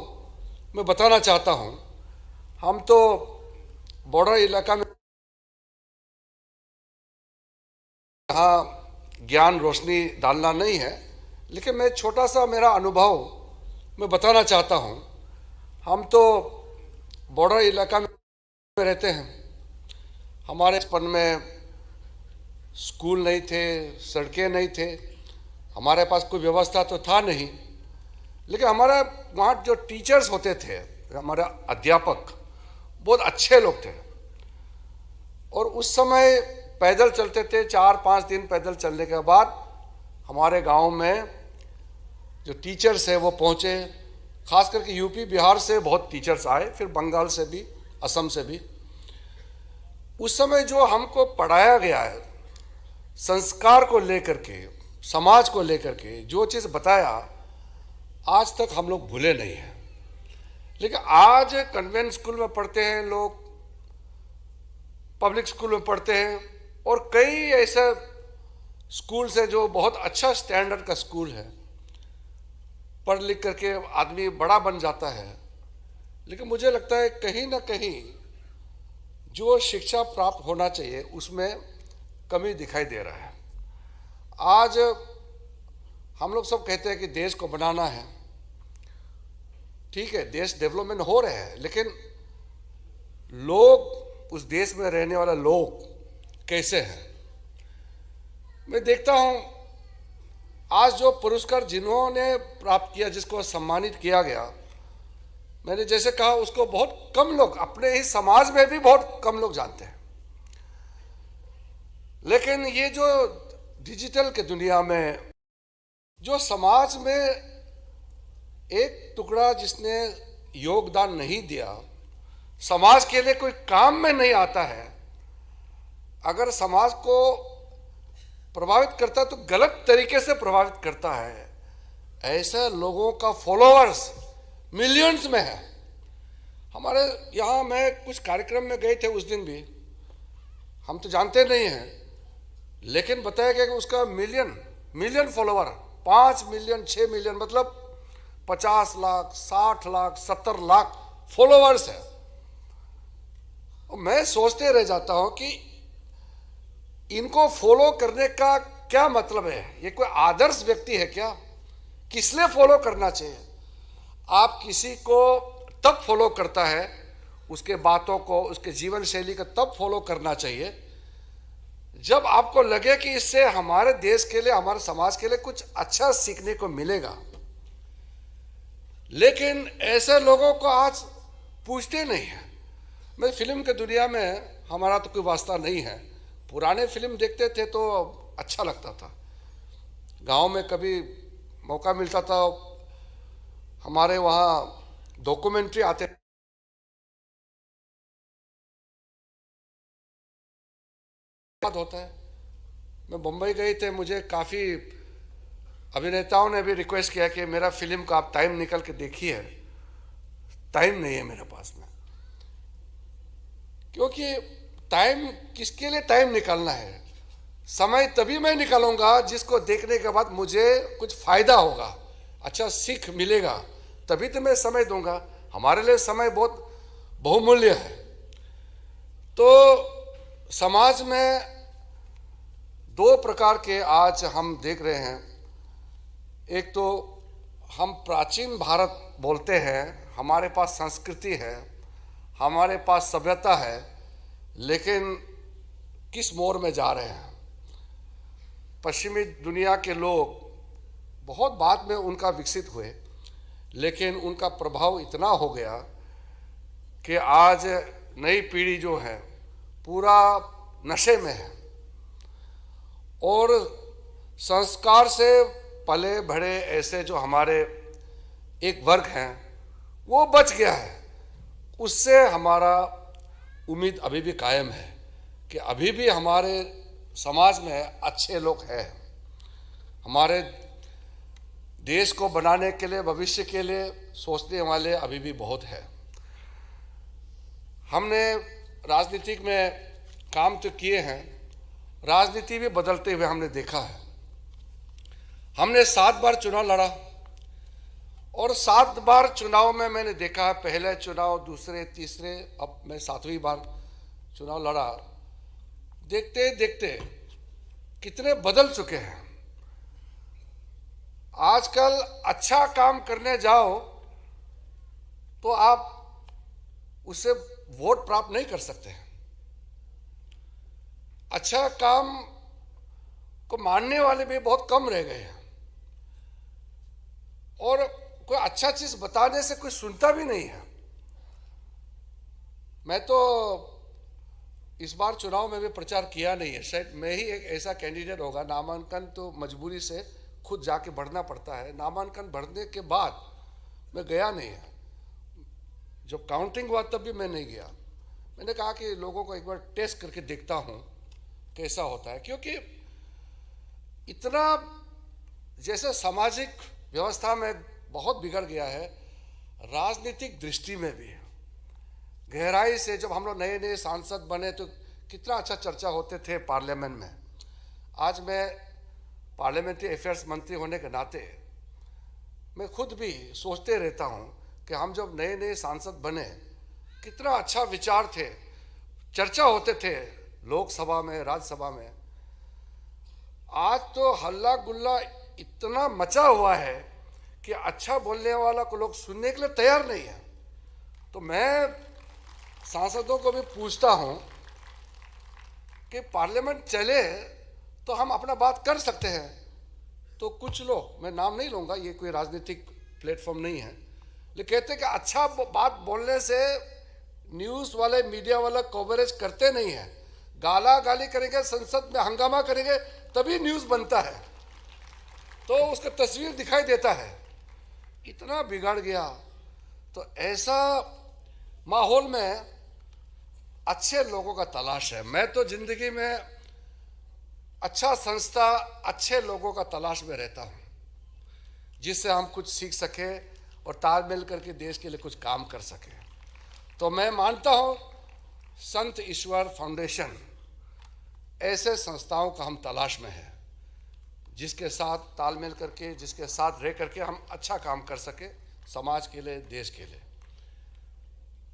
मैं बताना चाहता हूँ। हम तो बॉर्डर इलाका में, यहाँ ज्ञान रोशनी डालना नहीं है, लेकिन मैं छोटा सा मेरा अनुभव मैं बताना चाहता हूँ। हम तो बॉर्डर इलाका में रहते हैं। हमारे बचपन में स्कूल नहीं थे, सड़कें नहीं थे, हमारे पास कोई व्यवस्था तो था नहीं, लेकिन हमारे वहाँ जो टीचर्स होते थे, हमारे अध्यापक बहुत अच्छे लोग थे। और उस समय पैदल चलते थे, 4-5 दिन पैदल चलने के बाद हमारे गांव में जो टीचर्स है वो पहुँचे। खास करके यूपी बिहार से बहुत टीचर्स आए, फिर बंगाल से भी, असम से भी। उस समय जो हमको पढ़ाया गया है, संस्कार को लेकर के, समाज को लेकर के जो चीज़ बताया, आज तक हम लोग भूले नहीं हैं। लेकिन आज कन्वेंट स्कूल में पढ़ते हैं लोग, पब्लिक स्कूल में पढ़ते हैं, और कई ऐसे स्कूल्स हैं जो बहुत अच्छा स्टैंडर्ड का स्कूल है, पढ़ लिख करके आदमी बड़ा बन जाता है। लेकिन मुझे लगता है कहीं ना कहीं जो शिक्षा प्राप्त होना चाहिए उसमें कमी दिखाई दे रहा है। आज हम लोग सब कहते हैं कि देश को बनाना है, ठीक है, देश डेवलपमेंट हो रहे हैं, लेकिन लोग, उस देश में रहने वाले लोग कैसे हैं? मैं देखता हूं आज जो पुरस्कार जिन्होंने प्राप्त किया, जिसको सम्मानित किया गया, मैंने जैसे कहा उसको बहुत कम लोग, अपने ही समाज में भी बहुत कम लोग जानते हैं। लेकिन ये जो डिजिटल के दुनिया में जो समाज में एक टुकड़ा जिसने योगदान नहीं दिया, समाज के लिए कोई काम में नहीं आता है, अगर समाज को प्रभावित करता है तो गलत तरीके से प्रभावित करता है, ऐसे लोगों का फॉलोअर्स मिलियंस में है। हमारे यहाँ, मैं कुछ कार्यक्रम में गए थे उस दिन भी, हम तो जानते नहीं हैं, लेकिन बताया गया कि उसका मिलियन फॉलोवर, 5 मिलियन 6 मिलियन, मतलब 50 लाख 60 लाख 70 लाख फॉलोअर्स है। और मैं सोचते रह जाता हूं कि इनको फॉलो करने का क्या मतलब है? ये कोई आदर्श व्यक्ति है क्या? किस लिए फॉलो करना चाहिए? आप किसी को तब फॉलो करता है, उसके बातों को, उसके जीवन शैली का तब फॉलो करना चाहिए जब आपको लगे कि इससे हमारे देश के लिए, हमारे समाज के लिए कुछ अच्छा सीखने को मिलेगा। लेकिन ऐसे लोगों को आज पूछते नहीं है। मैं फिल्म के दुनिया में, हमारा तो कोई वास्ता नहीं है, पुराने फिल्म देखते थे तो अच्छा लगता था। गांव में कभी मौका मिलता था, हमारे वहाँ डॉक्यूमेंट्री आते होता है। मैं बम्बई गई थे, मुझे काफ़ी अभिनेताओं ने भी रिक्वेस्ट किया कि मेरा फिल्म का आप टाइम निकल के देखिए। टाइम नहीं है मेरे पास में, क्योंकि टाइम, किसके लिए टाइम निकालना है? समय तभी मैं निकालूंगा जिसको देखने के बाद मुझे कुछ फायदा होगा, अच्छा सीख मिलेगा, तभी तो मैं समय दूंगा। हमारे लिए समय बहुत बहुमूल्य है। तो समाज में दो प्रकार के आज हम देख रहे हैं। एक तो हम प्राचीन भारत बोलते हैं, हमारे पास संस्कृति है, हमारे पास सभ्यता है, लेकिन किस मोड़ में जा रहे हैं। पश्चिमी दुनिया के लोग बहुत बाद में उनका विकसित हुए, लेकिन उनका प्रभाव इतना हो गया कि आज नई पीढ़ी जो है पूरा नशे में है और संस्कार से पले बढ़े ऐसे जो हमारे एक वर्ग हैं वो बच गया है। उससे हमारा उम्मीद अभी भी कायम है कि अभी भी हमारे समाज में अच्छे लोग हैं। हमारे देश को बनाने के लिए, भविष्य के लिए सोचने वाले अभी भी बहुत है। हमने राजनीतिक में काम तो किए हैं, राजनीति भी बदलते हुए हमने देखा है। हमने 7 बार चुनाव लड़ा और 7 बार चुनाव में मैंने देखा है, पहले चुनाव, दूसरे, तीसरे, अब मैं 7वीं बार चुनाव लड़ा। देखते देखते कितने बदल चुके हैं। आजकल अच्छा काम करने जाओ तो आप उससे वोट प्राप्त नहीं कर सकते हैं। अच्छा काम को मानने वाले भी बहुत कम रह गए हैं और कोई अच्छा चीज बताने से कोई सुनता भी नहीं है। मैं तो इस बार चुनाव में भी प्रचार किया नहीं है, शायद मैं ही एक ऐसा कैंडिडेट होगा। नामांकन तो मजबूरी से खुद जाके भरना पड़ता है। नामांकन भरने के बाद मैं गया नहीं है, जब काउंटिंग हुआ तब भी मैं नहीं गया। मैंने कहा कि लोगों को एक बार टेस्ट करके देखता हूं कैसा होता है, क्योंकि इतना जैसे सामाजिक व्यवस्था में बहुत बिगड़ गया है, राजनीतिक दृष्टि में भी गहराई से। जब हम लोग नए नए सांसद बने तो कितना अच्छा चर्चा होते थे पार्लियामेंट में। आज मैं पार्लियामेंट्री अफेयर्स मंत्री होने के नाते मैं खुद भी सोचते रहता हूं कि हम जब नए नए सांसद बने कितना अच्छा विचार थे, चर्चा होते थे लोकसभा में, राज्यसभा में। आज तो हल्ला गुल्ला इतना मचा हुआ है कि अच्छा बोलने वाला को लोग सुनने के लिए तैयार नहीं है। तो मैं सांसदों को भी पूछता हूं कि पार्लियामेंट चले तो हम अपना बात कर सकते हैं। तो कुछ लोग, मैं नाम नहीं लूंगा, ये कोई राजनीतिक प्लेटफॉर्म नहीं है, लेकिन कहते हैं कि अच्छा बात बोलने से न्यूज़ वाले, मीडिया वाला कवरेज करते नहीं है। गाला गाली करेंगे, संसद में हंगामा करेंगे, तभी न्यूज़ बनता है, तो उसका तस्वीर दिखाई देता है। इतना बिगड़ गया। तो ऐसा माहौल में अच्छे लोगों का तलाश है। मैं तो जिंदगी में अच्छा संस्था, अच्छे लोगों का तलाश में रहता हूं, जिससे हम कुछ सीख सके और तालमेल करके देश के लिए कुछ काम कर सके। तो मैं मानता हूं संत ईश्वर फाउंडेशन ऐसे संस्थाओं का हम तलाश में है, जिसके साथ तालमेल करके, जिसके साथ रह करके हम अच्छा काम कर सके समाज के लिए, देश के लिए।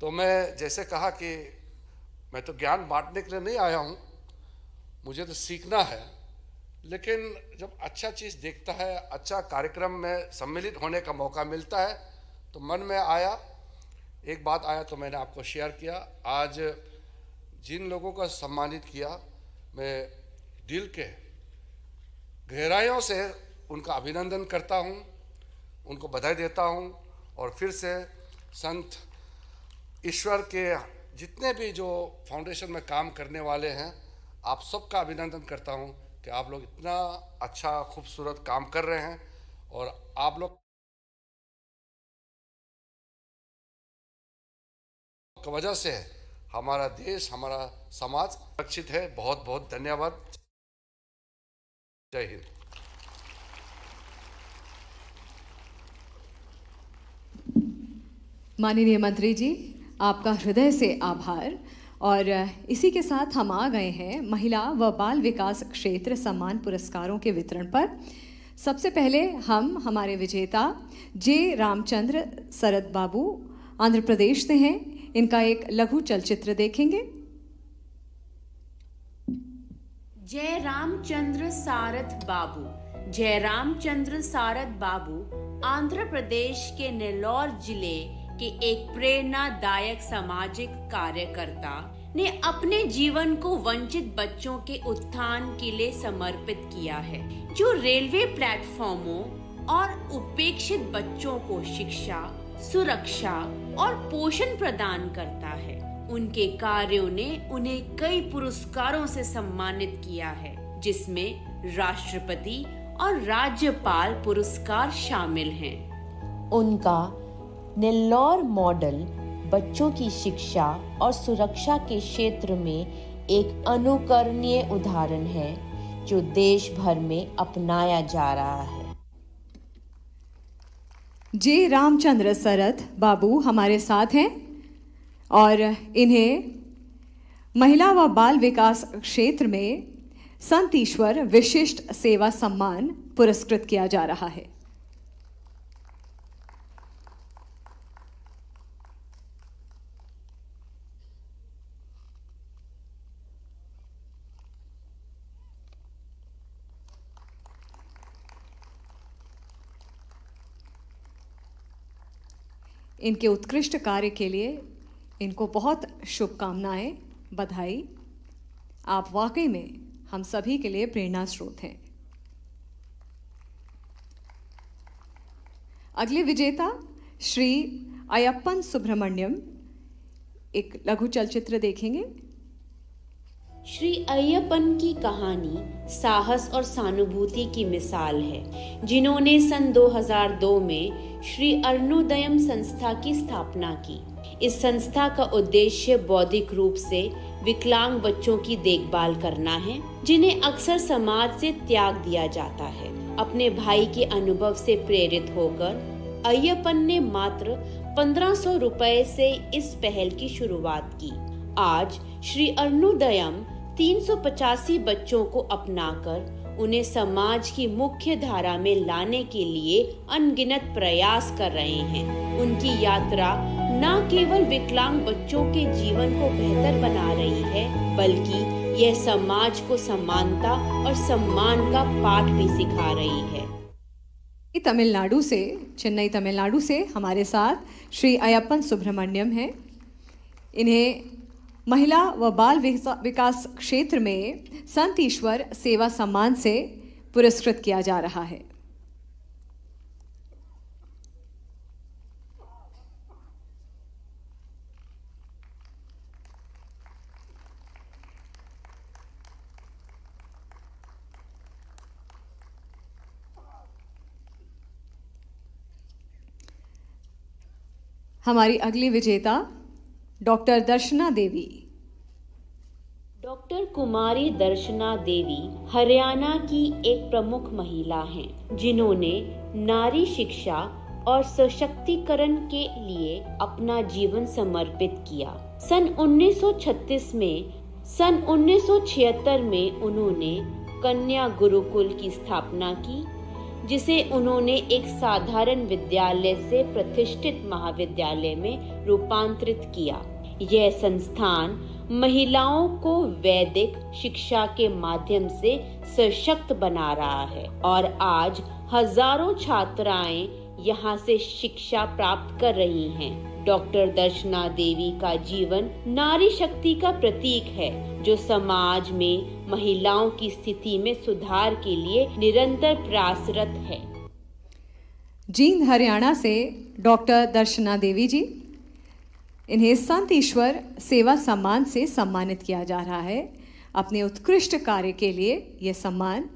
तो मैं जैसे कहा कि मैं तो ज्ञान बांटने के लिए नहीं आया हूं, मुझे तो सीखना है। लेकिन जब अच्छा चीज़ देखता है, अच्छा कार्यक्रम में सम्मिलित होने का मौका मिलता है, तो मन में आया, एक बात आया तो मैंने आपको शेयर किया। आज जिन लोगों को सम्मानित किया, मैं दिल के गहराइयों से उनका अभिनंदन करता हूं, उनको बधाई देता हूं। और फिर से संत ईश्वर के जितने भी जो फाउंडेशन में काम करने वाले हैं, आप सबका अभिनंदन करता हूं कि आप लोग इतना अच्छा खूबसूरत काम कर रहे हैं और आप लोग की वजह से हमारा देश, हमारा समाज सुरक्षित है। बहुत बहुत धन्यवाद। जय हिंद। माननीय मंत्री जी, आपका हृदय से आभार। और इसी के साथ हम आ गए हैं महिला व बाल विकास क्षेत्र सम्मान पुरस्कारों के वितरण पर। सबसे पहले हम हमारे विजेता जे रामचंद्र शरद बाबू आंध्र प्रदेश से हैं। इनका एक लघु चलचित्र देखेंगे। जयरामचंद्र सारथ बाबू। जयरामचंद्र सारथ बाबू आंध्र प्रदेश के नेल्लौर जिले के एक प्रेरणादायक सामाजिक कार्यकर्ता ने अपने जीवन को वंचित बच्चों के उत्थान के लिए समर्पित किया है, जो रेलवे प्लेटफॉर्मों और उपेक्षित बच्चों को शिक्षा, सुरक्षा और पोषण प्रदान करता है। उनके कार्यों ने उन्हें कई पुरस्कारों से सम्मानित किया है, जिसमें राष्ट्रपति और राज्यपाल पुरस्कार शामिल हैं। उनका नेल्लौर मॉडल बच्चों की शिक्षा और सुरक्षा के क्षेत्र में एक अनुकरणीय उदाहरण है, जो देश भर में अपनाया जा रहा है। जे रामचंद्र सरथ बाबू हमारे साथ हैं और इन्हें महिला व बाल विकास क्षेत्र में संत ईश्वर विशिष्ट सेवा सम्मान पुरस्कृत किया जा रहा है। इनके उत्कृष्ट कार्य के लिए इनको बहुत शुभकामनाएं, बधाई। आप वाकई में हम सभी के लिए प्रेरणा स्रोत हैं। अगले विजेता श्री अयप्पन सुब्रमण्यम एक लघु चलचित्र देखेंगे। श्री अय्यप्पन की कहानी साहस और सहानुभूति की मिसाल है, जिन्होंने सन 2002 में श्री अरुणोदयम संस्था की स्थापना की। इस संस्था का उद्देश्य बौद्धिक रूप से विकलांग बच्चों की देखभाल करना है, जिन्हें अक्सर समाज से त्याग दिया जाता है। अपने भाई के अनुभव से प्रेरित होकर अय्यप्पन ने मात्र 1500 रुपए से इस पहल की शुरुआत की। आज श्री अरुणोदयम 385 बच्चों को अपनाकर उन्हें समाज की मुख्य धारा में लाने के लिए अनगिनत प्रयास कर रहे हैं। उनकी यात्रा न केवल विकलांग बच्चों के जीवन को बेहतर बना रही है, बल्कि यह समाज को समानता और सम्मान का पाठ भी सिखा रही है। तमिलनाडु से, चेन्नई तमिलनाडु से हमारे साथ श्री अयप्पन सुब्रमण्यम हैं। इन्हें महिला व बाल विकास क्षेत्र में संत ईश्वर सेवा सम्मान से पुरस्कृत किया जा रहा है। हमारी अगली विजेता डॉक्टर दर्शना देवी। डॉक्टर कुमारी दर्शना देवी हरियाणा की एक प्रमुख महिला हैं, जिन्होंने नारी शिक्षा और सशक्तिकरण के लिए अपना जीवन समर्पित किया। सन 1976 में उन्होंने कन्या गुरुकुल की स्थापना की, जिसे उन्होंने एक साधारण विद्यालय से प्रतिष्ठित महाविद्यालय में रूपांतरित किया। यह संस्थान महिलाओं को वैदिक शिक्षा के माध्यम से सशक्त बना रहा है और आज हजारों छात्राएं यहां से शिक्षा प्राप्त कर रही हैं। डॉक्टर दर्शना देवी का जीवन नारी शक्ति का प्रतीक है, जो समाज में महिलाओं की स्थिति में सुधार के लिए निरंतर प्रयासरत है। जींद हरियाणा से डॉक्टर दर्शना देवी जी, इन्हें संत ईश्वर सेवा सम्मान से सम्मानित किया जा रहा है। अपने उत्कृष्ट कार्य के लिए यह सम्मान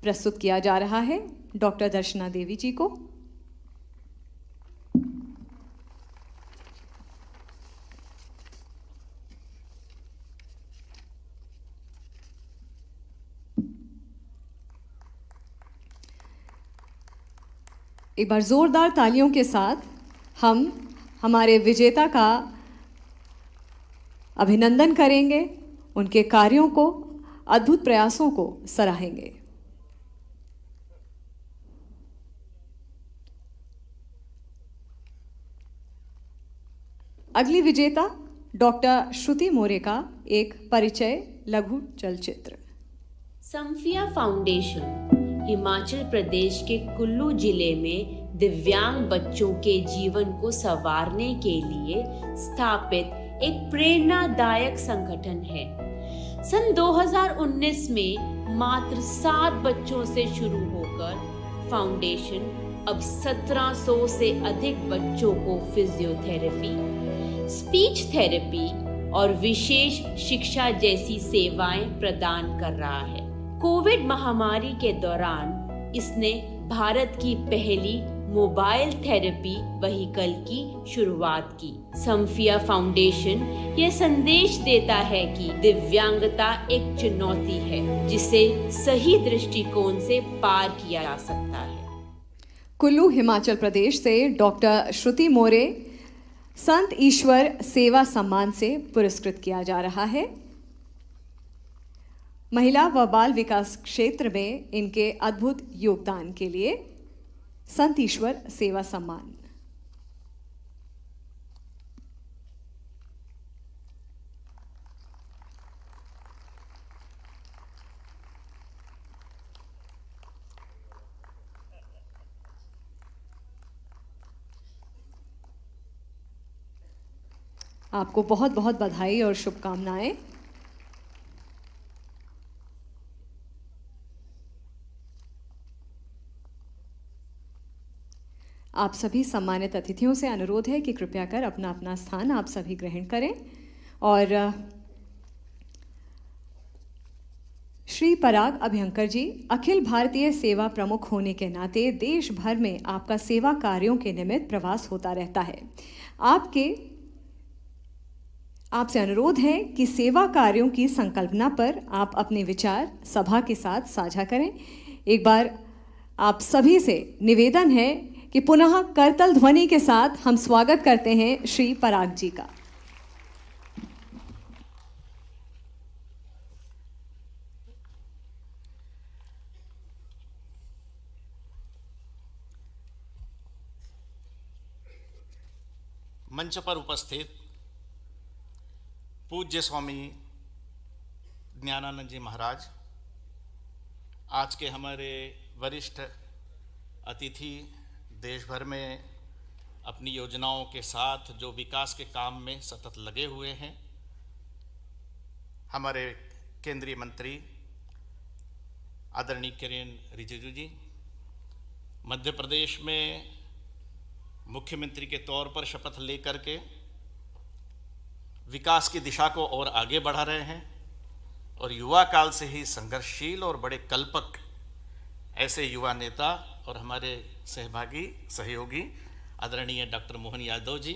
प्रस्तुत किया जा रहा है डॉक्टर दर्शना देवी जी को। एक बार जोरदार तालियों के साथ हम हमारे विजेता का अभिनंदन करेंगे, उनके कार्यों को, अद्भुत प्रयासों को सराहेंगे। अगली विजेता डॉक्टर श्रुति मोरे का एक परिचय लघु चलचित्र। संफिया फाउंडेशन हिमाचल प्रदेश के कुल्लू जिले में दिव्यांग बच्चों के जीवन को संवारने के लिए स्थापित एक प्रेरणादायक संगठन है। सन 2019 में मात्र 7 बच्चों से शुरू होकर फाउंडेशन अब 1700 से अधिक बच्चों को फिजियोथेरेपी, स्पीच थेरेपी और विशेष शिक्षा जैसी सेवाएं प्रदान कर रहा है। कोविड महामारी के दौरान इसने भारत की पहली मोबाइल थेरेपी व्हीकल की शुरुआत की। संफिया फाउंडेशन यह संदेश देता है कि दिव्यांगता एक चुनौती है जिसे सही दृष्टिकोण से पार किया जा सकता है। कुल्लू हिमाचल प्रदेश से डॉक्टर श्रुति मोरे संत ईश्वर सेवा सम्मान से पुरस्कृत किया जा रहा है। महिला व बाल विकास क्षेत्र में इनके अद्भुत योगदान के लिए संत ईश्वर सेवा सम्मान। आपको बहुत बहुत बधाई और शुभकामनाएं। आप सभी सम्मानित अतिथियों से अनुरोध है कि कृपया कर अपना अपना स्थान आप सभी ग्रहण करें और श्री पराग अभ्यंकर जी अखिल भारतीय सेवा प्रमुख होने के नाते देश भर में आपका सेवा कार्यों के निमित्त प्रवास होता रहता है। आपसे अनुरोध है कि सेवा कार्यों की संकल्पना पर आप अपने विचार सभा के साथ साझा करें। एक बार आप सभी से निवेदन है कि पुनः करतल ध्वनि के साथ हम स्वागत करते हैं श्री पराग जी का। मंच पर उपस्थित पूज्य स्वामी ज्ञानानंद जी महाराज, आज के हमारे वरिष्ठ अतिथि, देश भर में अपनी योजनाओं के साथ जो विकास के काम में सतत लगे हुए हैं, हमारे केंद्रीय मंत्री आदरणीय किरेन रिजिजू जी, मध्य प्रदेश में मुख्यमंत्री के तौर पर शपथ लेकर के विकास की दिशा को और आगे बढ़ा रहे हैं और युवा काल से ही संघर्षशील और बड़े कल्पक ऐसे युवा नेता और हमारे सहभागी सहयोगी आदरणीय डॉक्टर मोहन यादव जी,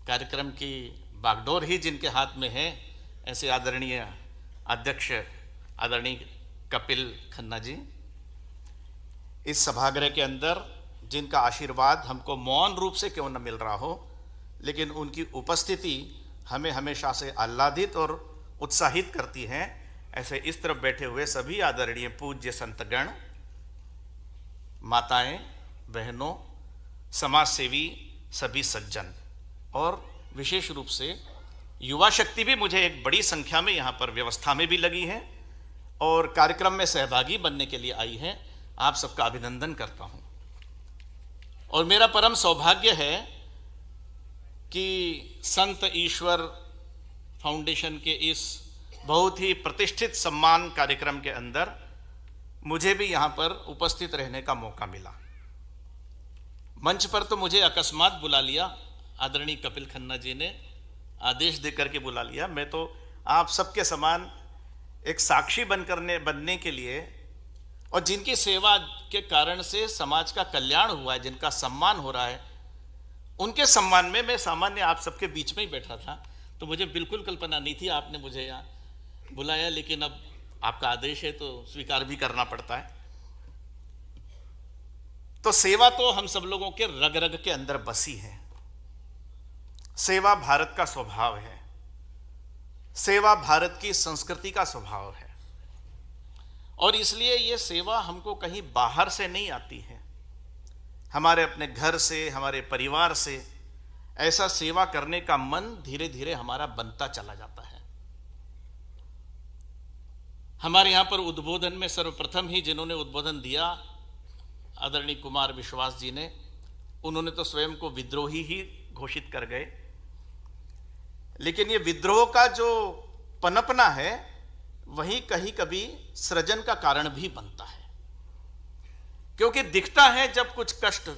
कार्यक्रम की बागडोर ही जिनके हाथ में है, ऐसे आदरणीय अध्यक्ष आदरणीय कपिल खन्ना जी, इस सभागृह के अंदर जिनका आशीर्वाद हमको मौन रूप से क्यों न मिल रहा हो, लेकिन उनकी उपस्थिति हमें हमेशा से आह्लादित और उत्साहित करती है। ऐसे इस तरफ बैठे हुए सभी आदरणीय पूज्य संतगण, माताएं, बहनों, समाज सेवी, सभी सज्जन और विशेष रूप से युवा शक्ति भी मुझे एक बड़ी संख्या में यहाँ पर व्यवस्था में भी लगी है और कार्यक्रम में सहभागी बनने के लिए आई है। आप सबका अभिनंदन करता हूँ और मेरा परम सौभाग्य है कि संत ईश्वर फाउंडेशन के इस बहुत ही प्रतिष्ठित सम्मान कार्यक्रम के अंदर मुझे भी यहाँ पर उपस्थित रहने का मौका मिला। मंच पर तो मुझे अकस्मात बुला लिया, आदरणीय कपिल खन्ना जी ने आदेश देकर के बुला लिया। मैं तो आप सबके समान एक साक्षी बनने के लिए और जिनकी सेवा के कारण से समाज का कल्याण हुआ है, जिनका सम्मान हो रहा है, उनके सम्मान में मैं सामान्य आप सबके बीच में ही बैठा था। तो मुझे बिल्कुल कल्पना नहीं थी आपने मुझे यहाँ बुलाया, लेकिन अब आपका आदेश है तो स्वीकार भी करना पड़ता है। तो सेवा तो हम सब लोगों के रग रग के अंदर बसी है। सेवा भारत का स्वभाव है, सेवा भारत की संस्कृति का स्वभाव है और इसलिए ये सेवा हमको कहीं बाहर से नहीं आती है, हमारे अपने घर से, हमारे परिवार से ऐसा सेवा करने का मन धीरे धीरे हमारा बनता चला जाता है। हमारे यहाँ पर उद्बोधन में सर्वप्रथम ही जिन्होंने उद्बोधन दिया आदरणीय कुमार विश्वास जी ने, उन्होंने तो स्वयं को विद्रोही ही घोषित कर गए। लेकिन ये विद्रोह का जो पनपना है वही कहीं कभी सृजन का कारण भी बनता है, क्योंकि दिखता है जब कुछ कष्ट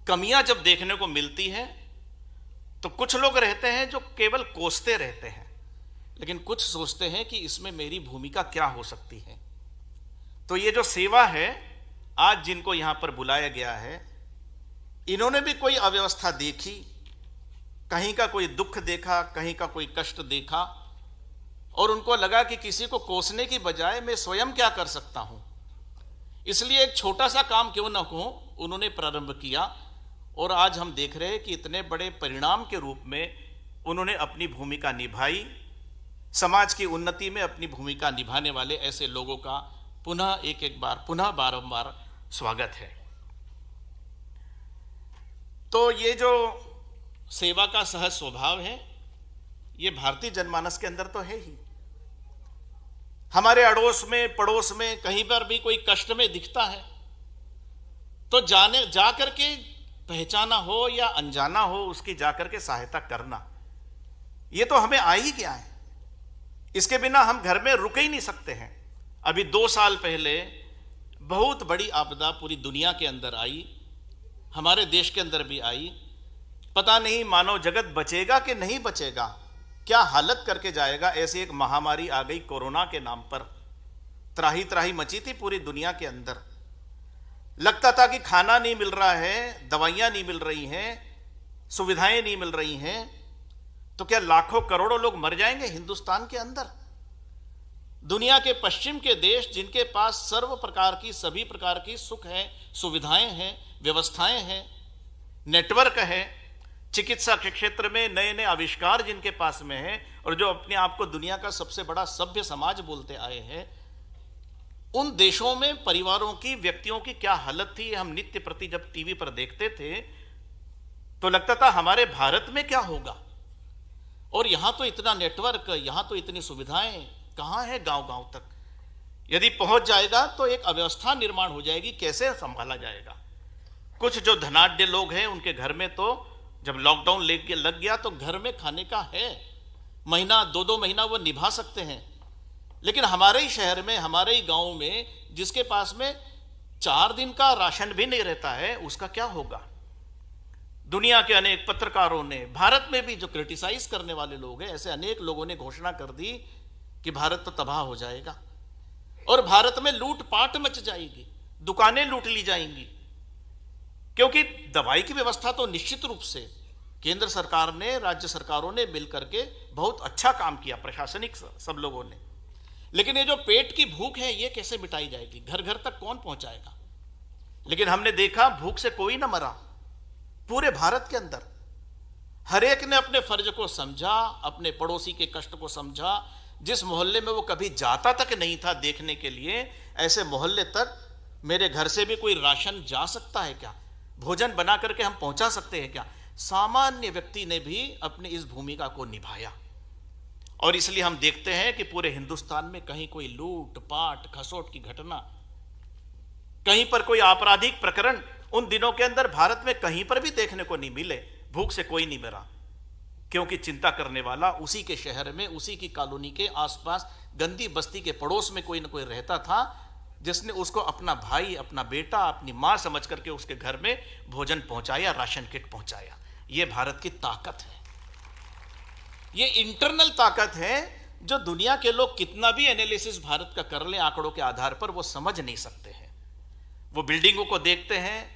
कमियां जब देखने को मिलती हैं तो कुछ लोग रहते हैं जो केवल कोसते रहते हैं, लेकिन कुछ सोचते हैं कि इसमें मेरी भूमिका क्या हो सकती है। तो ये जो सेवा है आज जिनको यहां पर बुलाया गया है, इन्होंने भी कोई अव्यवस्था देखी, कहीं का कोई दुख देखा, कहीं का कोई कष्ट देखा, और उनको लगा कि किसी को कोसने की बजाय मैं स्वयं क्या कर सकता हूं। इसलिए एक छोटा सा काम क्यों ना हो उन्होंने प्रारंभ किया, और आज हम देख रहे हैं कि इतने बड़े परिणाम के रूप में उन्होंने अपनी भूमिका निभाई। समाज की उन्नति में अपनी भूमिका निभाने वाले ऐसे लोगों का पुनः एक बार पुनः बारंबार स्वागत है। तो ये जो सेवा का सहज स्वभाव है ये भारतीय जनमानस के अंदर तो है ही। हमारे अड़ोस में पड़ोस में कहीं पर भी कोई कष्ट में दिखता है तो जा करके पहचाना हो या अनजाना हो उसकी जाकर के सहायता करना, ये तो हमें आ ही गया है। इसके बिना हम घर में रुक ही नहीं सकते हैं। अभी 2 साल पहले बहुत बड़ी आपदा पूरी दुनिया के अंदर आई, हमारे देश के अंदर भी आई। पता नहीं मानव जगत बचेगा कि नहीं बचेगा, क्या हालत करके जाएगा। ऐसी एक महामारी आ गई कोरोना के नाम पर, त्राही त्राही मची थी पूरी दुनिया के अंदर। लगता था कि खाना नहीं मिल रहा है, दवाइयां नहीं मिल रही हैं, सुविधाएं नहीं मिल रही हैं, तो क्या लाखों करोड़ों लोग मर जाएंगे हिंदुस्तान के अंदर। दुनिया के पश्चिम के देश जिनके पास सर्व प्रकार की सभी प्रकार की सुख है, सुविधाएं हैं, व्यवस्थाएं हैं, नेटवर्क है, चिकित्सा के क्षेत्र में नए नए आविष्कार जिनके पास में है, और जो अपने आप को दुनिया का सबसे बड़ा सभ्य समाज बोलते आए हैं, उन देशों में परिवारों की, व्यक्तियों की क्या हालत थी हम नित्य प्रति जब टीवी पर देखते थे तो लगता था हमारे भारत में क्या होगा। और यहां तो इतना नेटवर्क, यहां तो इतनी सुविधाएं कहां है गांव गांव तक। यदि पहुंच जाएगा तो एक अव्यवस्था निर्माण हो जाएगी, कैसे संभाला जाएगा। कुछ जो धनाढ्य लोग हैं उनके घर में तो जब लॉकडाउन लेके लग गया तो घर में खाने का है, महीना 2-2 महीना वो निभा सकते हैं। लेकिन हमारे ही शहर में, हमारे ही गांव में जिसके पास में 4 दिन का राशन भी नहीं रहता है, उसका क्या होगा। दुनिया के अनेक पत्रकारों ने, भारत में भी जो क्रिटिसाइज करने वाले लोग हैं, ऐसे अनेक लोगों ने घोषणा कर दी कि भारत तो तबाह हो जाएगा और भारत में लूटपाट मच जाएगी, दुकानें लूट ली जाएंगी। क्योंकि दवाई की व्यवस्था तो निश्चित रूप से केंद्र सरकार ने, राज्य सरकारों ने मिलकर के बहुत अच्छा काम किया, प्रशासनिक सब लोगों ने। लेकिन ये जो पेट की भूख है ये कैसे मिटाई जाएगी, घर घर तक कौन पहुंचाएगा। लेकिन हमने देखा भूख से कोई ना मरा पूरे भारत के अंदर। हर एक ने अपने फर्ज को समझा, अपने पड़ोसी के कष्ट को समझा। जिस मोहल्ले में वो कभी जाता तक नहीं था देखने के लिए, ऐसे मोहल्ले तक मेरे घर से भी कोई राशन जा सकता है क्या, भोजन बना करके हम पहुंचा सकते हैं क्या। सामान्य व्यक्ति ने भी अपनी इस भूमिका को निभाया। और इसलिए हम देखते हैं कि पूरे हिंदुस्तान में कहीं कोई लूट पाट खसोट की घटना, कहीं पर कोई आपराधिक प्रकरण उन दिनों के अंदर भारत में कहीं पर भी देखने को नहीं मिले। भूख से कोई नहीं मरा, क्योंकि चिंता करने वाला उसी के शहर में, उसी की कॉलोनी के आसपास गंदी बस्ती के पड़ोस में कोई ना कोई रहता था, जिसने उसको अपना भाई, अपना बेटा, अपनी मां समझ करके उसके घर में भोजन पहुंचाया, राशन किट पहुंचाया। यह भारत की ताकत है, ये इंटरनल ताकत है जो दुनिया के लोग कितना भी एनालिसिस भारत का कर लें आंकड़ों के आधार पर, वो समझ नहीं सकते हैं। वो बिल्डिंगों को देखते हैं,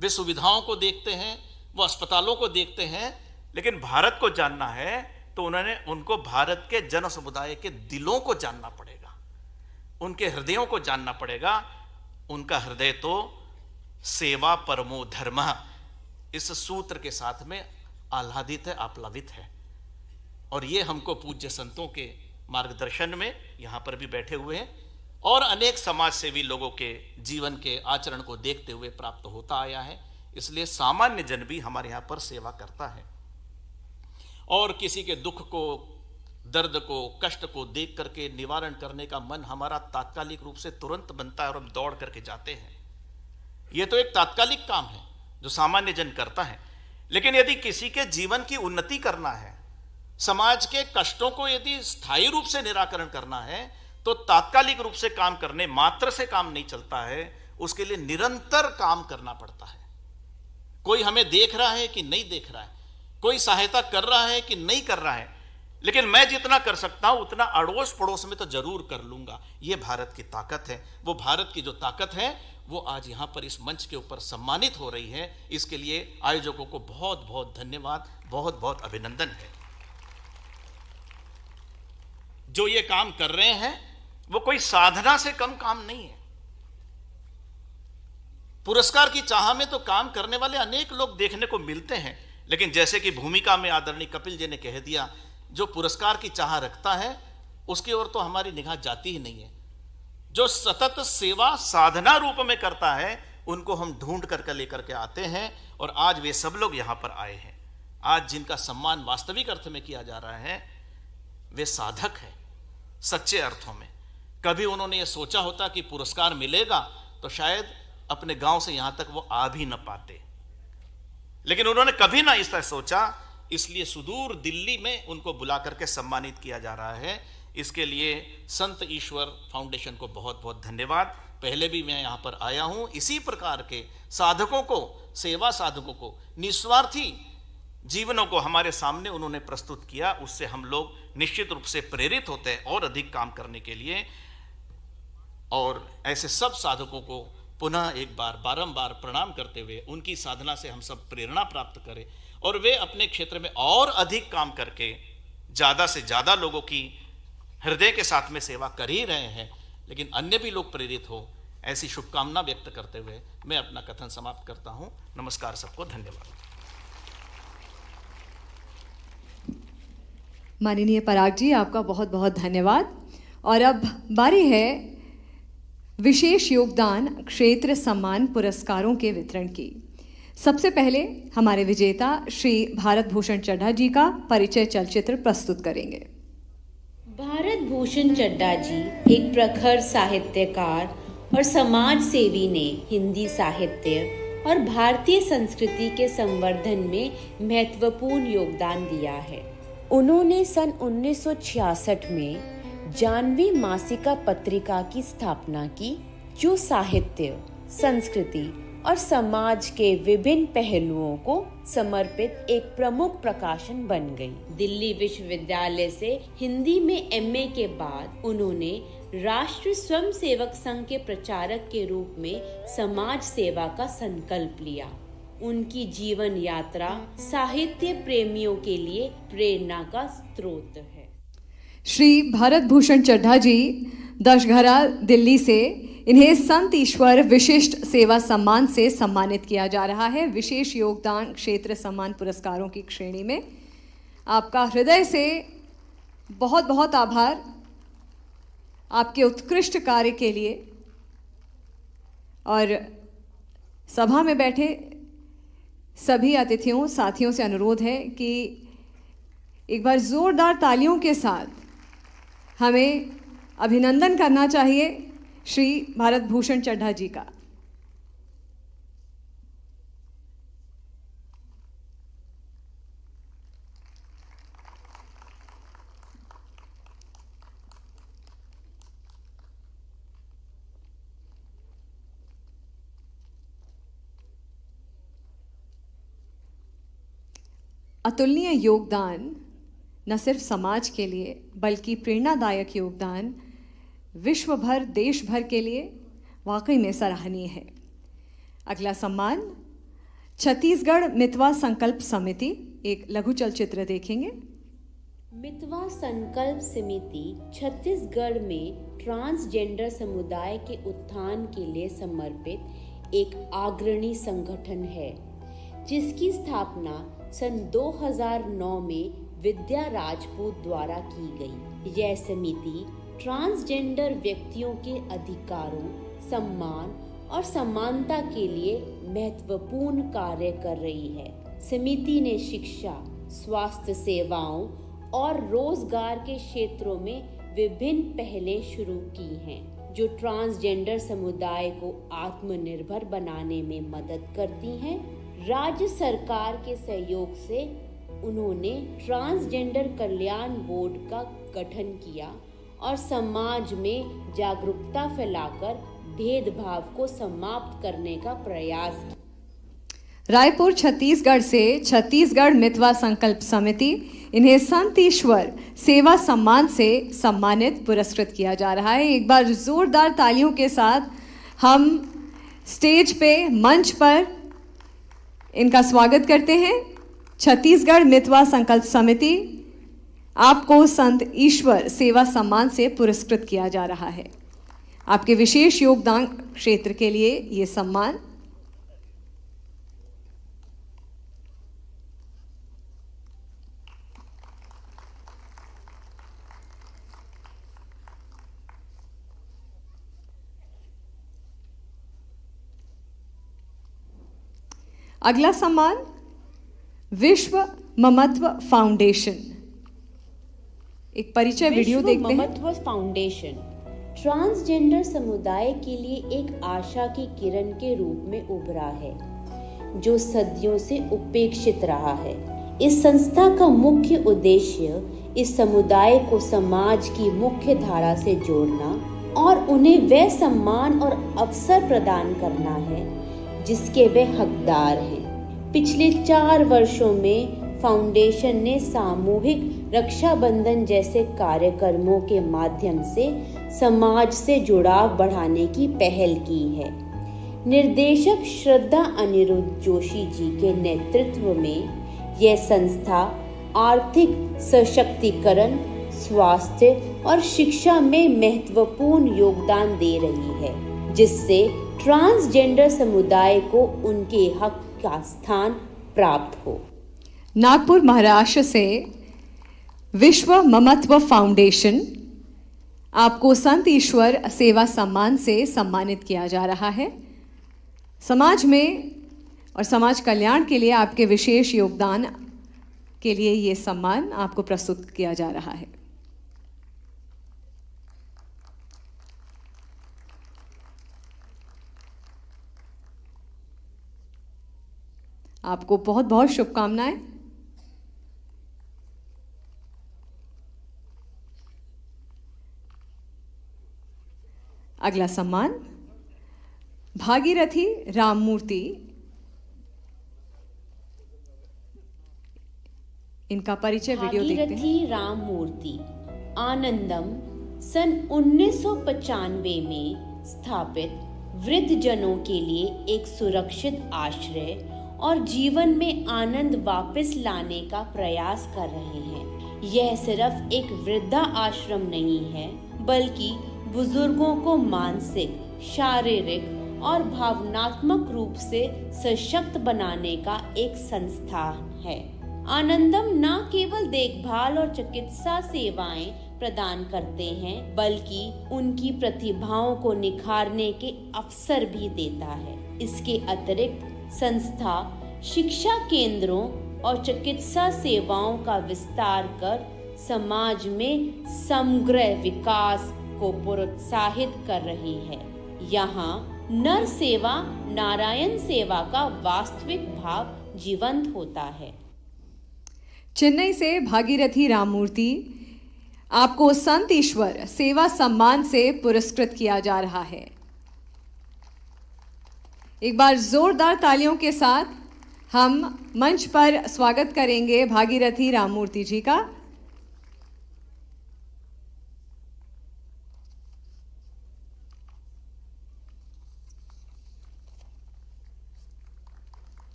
वे सुविधाओं को देखते हैं, वो अस्पतालों को देखते हैं, लेकिन भारत को जानना है तो उनको भारत के जन समुदाय के दिलों को जानना पड़ेगा, उनके हृदयों को जानना पड़ेगा। उनका हृदय तो सेवा परमो धर्मः इस सूत्र के साथ में आह्लादित है, आप्लावित है। और ये हमको पूज्य संतों के मार्गदर्शन में यहाँ पर भी बैठे हुए हैं और अनेक समाज सेवी लोगों के जीवन के आचरण को देखते हुए प्राप्त होता आया है। इसलिए सामान्य जन भी हमारे यहाँ पर सेवा करता है और किसी के दुख को दर्द को, कष्ट को देख करके निवारण करने का मन हमारा तात्कालिक रूप से तुरंत बनता है और हम दौड़ करके जाते हैं। यह तो एक तात्कालिक काम है जो सामान्य जन करता है। लेकिन यदि किसी के जीवन की उन्नति करना है, समाज के कष्टों को यदि स्थायी रूप से निराकरण करना है, तो तात्कालिक रूप से काम करने मात्र से काम नहीं चलता है, उसके लिए निरंतर काम करना पड़ता है। कोई हमें देख रहा है कि नहीं देख रहा है, कोई सहायता कर रहा है कि नहीं कर रहा है, लेकिन मैं जितना कर सकता हूं उतना अड़ोस पड़ोस में तो जरूर कर लूंगा। यह भारत की ताकत है। वो भारत की जो ताकत है वो आज यहां पर इस मंच के ऊपर सम्मानित हो रही है। इसके लिए आयोजकों को बहुत बहुत धन्यवाद, बहुत बहुत अभिनंदन है। जो ये काम कर रहे हैं वो कोई साधना से कम काम नहीं है। पुरस्कार की चाह में तो काम करने वाले अनेक लोग देखने को मिलते हैं, लेकिन जैसे कि भूमिका में आदरणीय कपिल जी ने कह दिया, जो पुरस्कार की चाह रखता है उसकी ओर तो हमारी निगाह जाती ही नहीं है। जो सतत सेवा साधना रूप में करता है उनको हम ढूंढ करके लेकर के आते हैं, और आज वे सब लोग यहां पर आए हैं। आज जिनका सम्मान वास्तविक अर्थ में किया जा रहा है वे साधक है सच्चे अर्थों में। कभी उन्होंने ये सोचा होता कि पुरस्कार मिलेगा तो शायद अपने गांव से यहां तक वो आ भी न पाते, लेकिन उन्होंने कभी ना इस तरह सोचा, इसलिए सुदूर दिल्ली में उनको बुला करके सम्मानित किया जा रहा है। इसके लिए संत ईश्वर फाउंडेशन को बहुत बहुत धन्यवाद। पहले भी मैं यहाँ पर आया हूँ, इसी प्रकार के साधकों को, सेवा साधकों को, निस्वार्थी जीवनों को हमारे सामने उन्होंने प्रस्तुत किया। उससे हम लोग निश्चित रूप से प्रेरित होते हैं और अधिक काम करने के लिए। और ऐसे सब साधकों को पुनः एक बार बारंबार प्रणाम करते हुए उनकी साधना से हम सब प्रेरणा प्राप्त करें और वे अपने क्षेत्र में और अधिक काम करके ज़्यादा से ज़्यादा लोगों की हृदय के साथ में सेवा कर ही रहे हैं, लेकिन अन्य भी लोग प्रेरित हो, ऐसी शुभकामना व्यक्त करते हुए मैं अपना कथन समाप्त करता हूँ। नमस्कार सबको, धन्यवाद। माननीय पराग जी, आपका बहुत बहुत धन्यवाद। और अब बारी है विशेष योगदान क्षेत्र सम्मान पुरस्कारों के वितरण की। सबसे पहले हमारे विजेता श्री भारत भूषण चड्ढा जी का परिचय चलचित्र प्रस्तुत करेंगे। भारत भूषण चड्ढा जी एक प्रखर साहित्यकार और समाज सेवी ने हिंदी साहित्य और भारतीय संस्कृति के संवर्धन में महत्वपूर्ण योगदान दिया है। उन्होंने सन 1966 में जानवी मासिका पत्रिका की स्थापना की, जो साहित्य, संस्कृति और समाज के विभिन्न पहलुओं को समर्पित एक प्रमुख प्रकाशन बन गई। दिल्ली विश्वविद्यालय से हिंदी में एमए के बाद उन्होंने राष्ट्रीय स्वयंसेवक संघ के प्रचारक के रूप में समाज सेवा का संकल्प लिया। उनकी जीवन यात्रा साहित्य प्रेमियों के लिए प्रेरणा का स्रोत है। श्री भारत भूषण चड्ढा जी दशघरा दिल्ली से, इन्हें संत ईश्वर विशिष्ट सेवा सम्मान से सम्मानित किया जा रहा है। विशेष योगदान क्षेत्र सम्मान पुरस्कारों की श्रेणी में आपका हृदय से बहुत बहुत आभार आपके उत्कृष्ट कार्य के लिए। और सभा में बैठे सभी अतिथियों, साथियों से अनुरोध है कि एक बार जोरदार तालियों के साथ हमें अभिनंदन करना चाहिए श्री भारत भूषण चड्ढा जी का। अतुलनीय योगदान न सिर्फ समाज के लिए बल्कि प्रेरणादायक योगदान विश्व भर, देश भर के लिए वाकई में सराहनीय है। अगला सम्मान छत्तीसगढ़ मितवा संकल्प समिति, एक लघु चलचित्र देखेंगे। मितवा संकल्प समिति छत्तीसगढ़ में ट्रांसजेंडर समुदाय के उत्थान के लिए समर्पित एक अग्रणी संगठन है, जिसकी स्थापना सन 2009 में विद्या राजपूत द्वारा की गई। यह समिति ट्रांसजेंडर व्यक्तियों के अधिकारों, सम्मान और समानता के लिए महत्वपूर्ण कार्य कर रही है। समिति ने शिक्षा, स्वास्थ्य सेवाओं और रोजगार के क्षेत्रों में विभिन्न पहलें शुरू की हैं जो ट्रांसजेंडर समुदाय को आत्मनिर्भर बनाने में मदद करती हैं। राज्य सरकार के सहयोग से उन्होंने ट्रांसजेंडर कल्याण बोर्ड का गठन किया और समाज में जागरूकता फैलाकर भेदभाव को समाप्त करने का प्रयास किया। रायपुर छत्तीसगढ़ से छत्तीसगढ़ मितवा संकल्प समिति, इन्हें संत ईश्वर सेवा सम्मान से सम्मानित पुरस्कृत किया जा रहा है। एक बार जोरदार तालियों के साथ हम स्टेज पे, मंच पर इनका स्वागत करते हैं। छत्तीसगढ़ मितवा संकल्प समिति, आपको संत ईश्वर सेवा सम्मान से पुरस्कृत किया जा रहा है। आपके विशेष योगदान क्षेत्र के लिए ये सम्मान। अगला सम्मान विश्व ममत्व फाउंडेशन। एक परिचय वीडियो देखते हैं। ममत्व फाउंडेशन ट्रांसजेंडर समुदाय के लिए एक आशा की किरण के रूप में उभरा है जो सदियों से उपेक्षित रहा है। इस संस्था का मुख्य उद्देश्य इस समुदाय को समाज की मुख्य धारा से जोड़ना और उन्हें वह सम्मान और अवसर प्रदान करना है जिसके वे हकदार हैं। पिछले 4 वर्षों में फाउंडेशन ने सामूहिक रक्षाबंधन जैसे कार्यक्रमों के माध्यम से समाज से जुड़ाव बढ़ाने की पहल की है। निर्देशक श्रद्धा अनिरुद्ध जोशी जी के नेतृत्व में यह संस्था आर्थिक सशक्तिकरण, स्वास्थ्य और शिक्षा में महत्वपूर्ण योगदान दे रही है, जिससे ट्रांसजेंडर समुदाय को उनके हक का स्थान प्राप्त हो। नागपुर महाराष्ट्र से विश्व ममत्व फाउंडेशन, आपको संत ईश्वर सेवा सम्मान से सम्मानित किया जा रहा है। समाज में और समाज कल्याण के लिए आपके विशेष योगदान के लिए ये सम्मान आपको प्रस्तुत किया जा रहा है। आपको बहुत बहुत शुभकामनाएं। अगला सम्मान भागीरथी राममूर्ति, इनका परिचय वीडियो देखते हैं। भागीरथी राममूर्ति आनंदम सन 1995 में स्थापित वृद्ध जनों के लिए एक सुरक्षित आश्रय और जीवन में आनंद वापस लाने का प्रयास कर रहे हैं। यह सिर्फ एक वृद्धा आश्रम नहीं है, बल्कि बुजुर्गों को मानसिक, शारीरिक और भावनात्मक रूप से सशक्त बनाने का एक संस्था है। आनंदम न केवल देखभाल और चिकित्सा सेवाएं प्रदान करते हैं, बल्कि उनकी प्रतिभाओं को निखारने के अवसर भी देता है। इसके अतिरिक्त संस्था शिक्षा केंद्रों और चिकित्सा सेवाओं का विस्तार कर समाज में समग्र विकास को प्रोत्साहित कर रही है। यहाँ नर सेवा नारायण सेवा का वास्तविक भाव जीवंत होता है। चेन्नई से भागीरथी राममूर्ति, आपको संत ईश्वर सेवा सम्मान से पुरस्कृत किया जा रहा है। एक बार जोरदार तालियों के साथ हम मंच पर स्वागत करेंगे भागीरथी राममूर्ति जी का।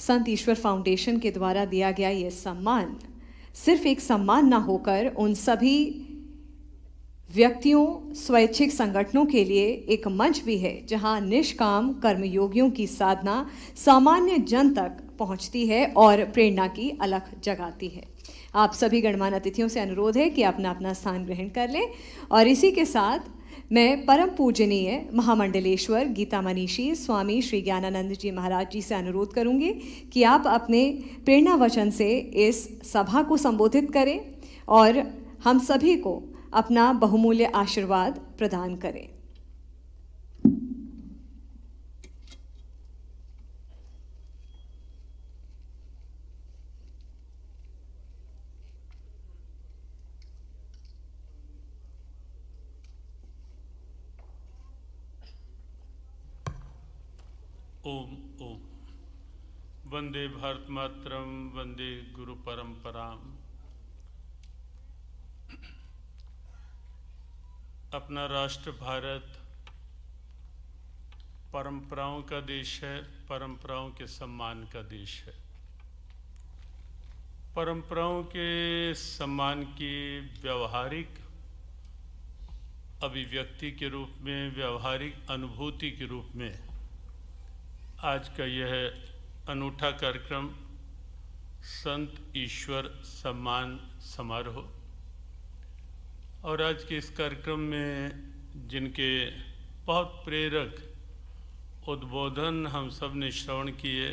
संत ईश्वर फाउंडेशन के द्वारा दिया गया यह सम्मान सिर्फ एक सम्मान ना होकर उन सभी व्यक्तियों, स्वैच्छिक संगठनों के लिए एक मंच भी है जहां निष्काम कर्मयोगियों की साधना सामान्य जन तक पहुंचती है और प्रेरणा की अलख जगाती है। आप सभी गणमान्य अतिथियों से अनुरोध है कि अपना अपना स्थान ग्रहण कर लें। और इसी के साथ मैं परम पूजनीय महामंडलेश्वर गीता मनीषी स्वामी श्री ज्ञानानंद जी महाराज जी से अनुरोध करूंगी कि आप अपने प्रेरणा वचन से इस सभा को संबोधित करें और हम सभी को अपना बहुमूल्य आशीर्वाद प्रदान करें। ओम ओम वंदे भारत मातरम वंदे गुरु परंपराम। अपना राष्ट्र भारत परंपराओं का देश है, परंपराओं के सम्मान का देश है। परंपराओं के सम्मान की व्यावहारिक अभिव्यक्ति के रूप में, व्यावहारिक अनुभूति के रूप में आज का यह अनूठा कार्यक्रम संत ईश्वर सम्मान समारोह, और आज के इस कार्यक्रम में जिनके बहुत प्रेरक उद्बोधन हम सब ने श्रवण किए,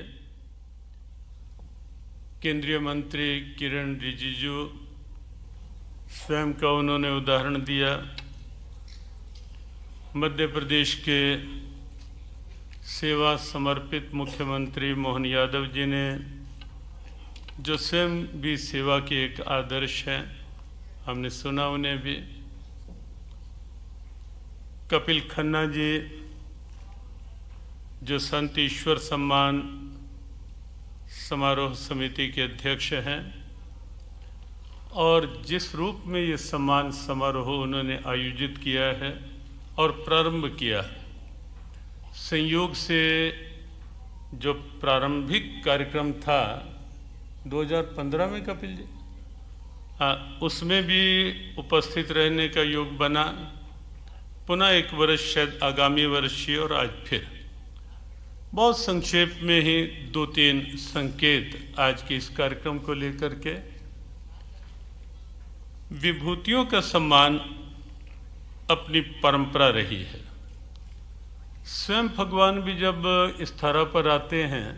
केंद्रीय मंत्री किरण रिजिजू स्वयं का उन्होंने उदाहरण दिया, मध्य प्रदेश के सेवा समर्पित मुख्यमंत्री मोहन यादव जी ने, जो स्वयं भी सेवा के एक आदर्श हैं, हमने सुना उन्हें भी, कपिल खन्ना जी जो संत ईश्वर सम्मान समारोह समिति के अध्यक्ष हैं, और जिस रूप में ये सम्मान समारोह उन्होंने आयोजित किया है और प्रारंभ किया है, संयोग से जो प्रारंभिक कार्यक्रम था 2015 में कपिल जी, हाँ, उसमें भी उपस्थित रहने का योग बना। पुनः एक वर्ष शायद आगामी वर्ष ही, और आज फिर बहुत संक्षेप में ही 2-3 संकेत आज के इस कार्यक्रम को लेकर के। विभूतियों का सम्मान अपनी परंपरा रही है। स्वयं भगवान भी जब इस धरा पर आते हैं,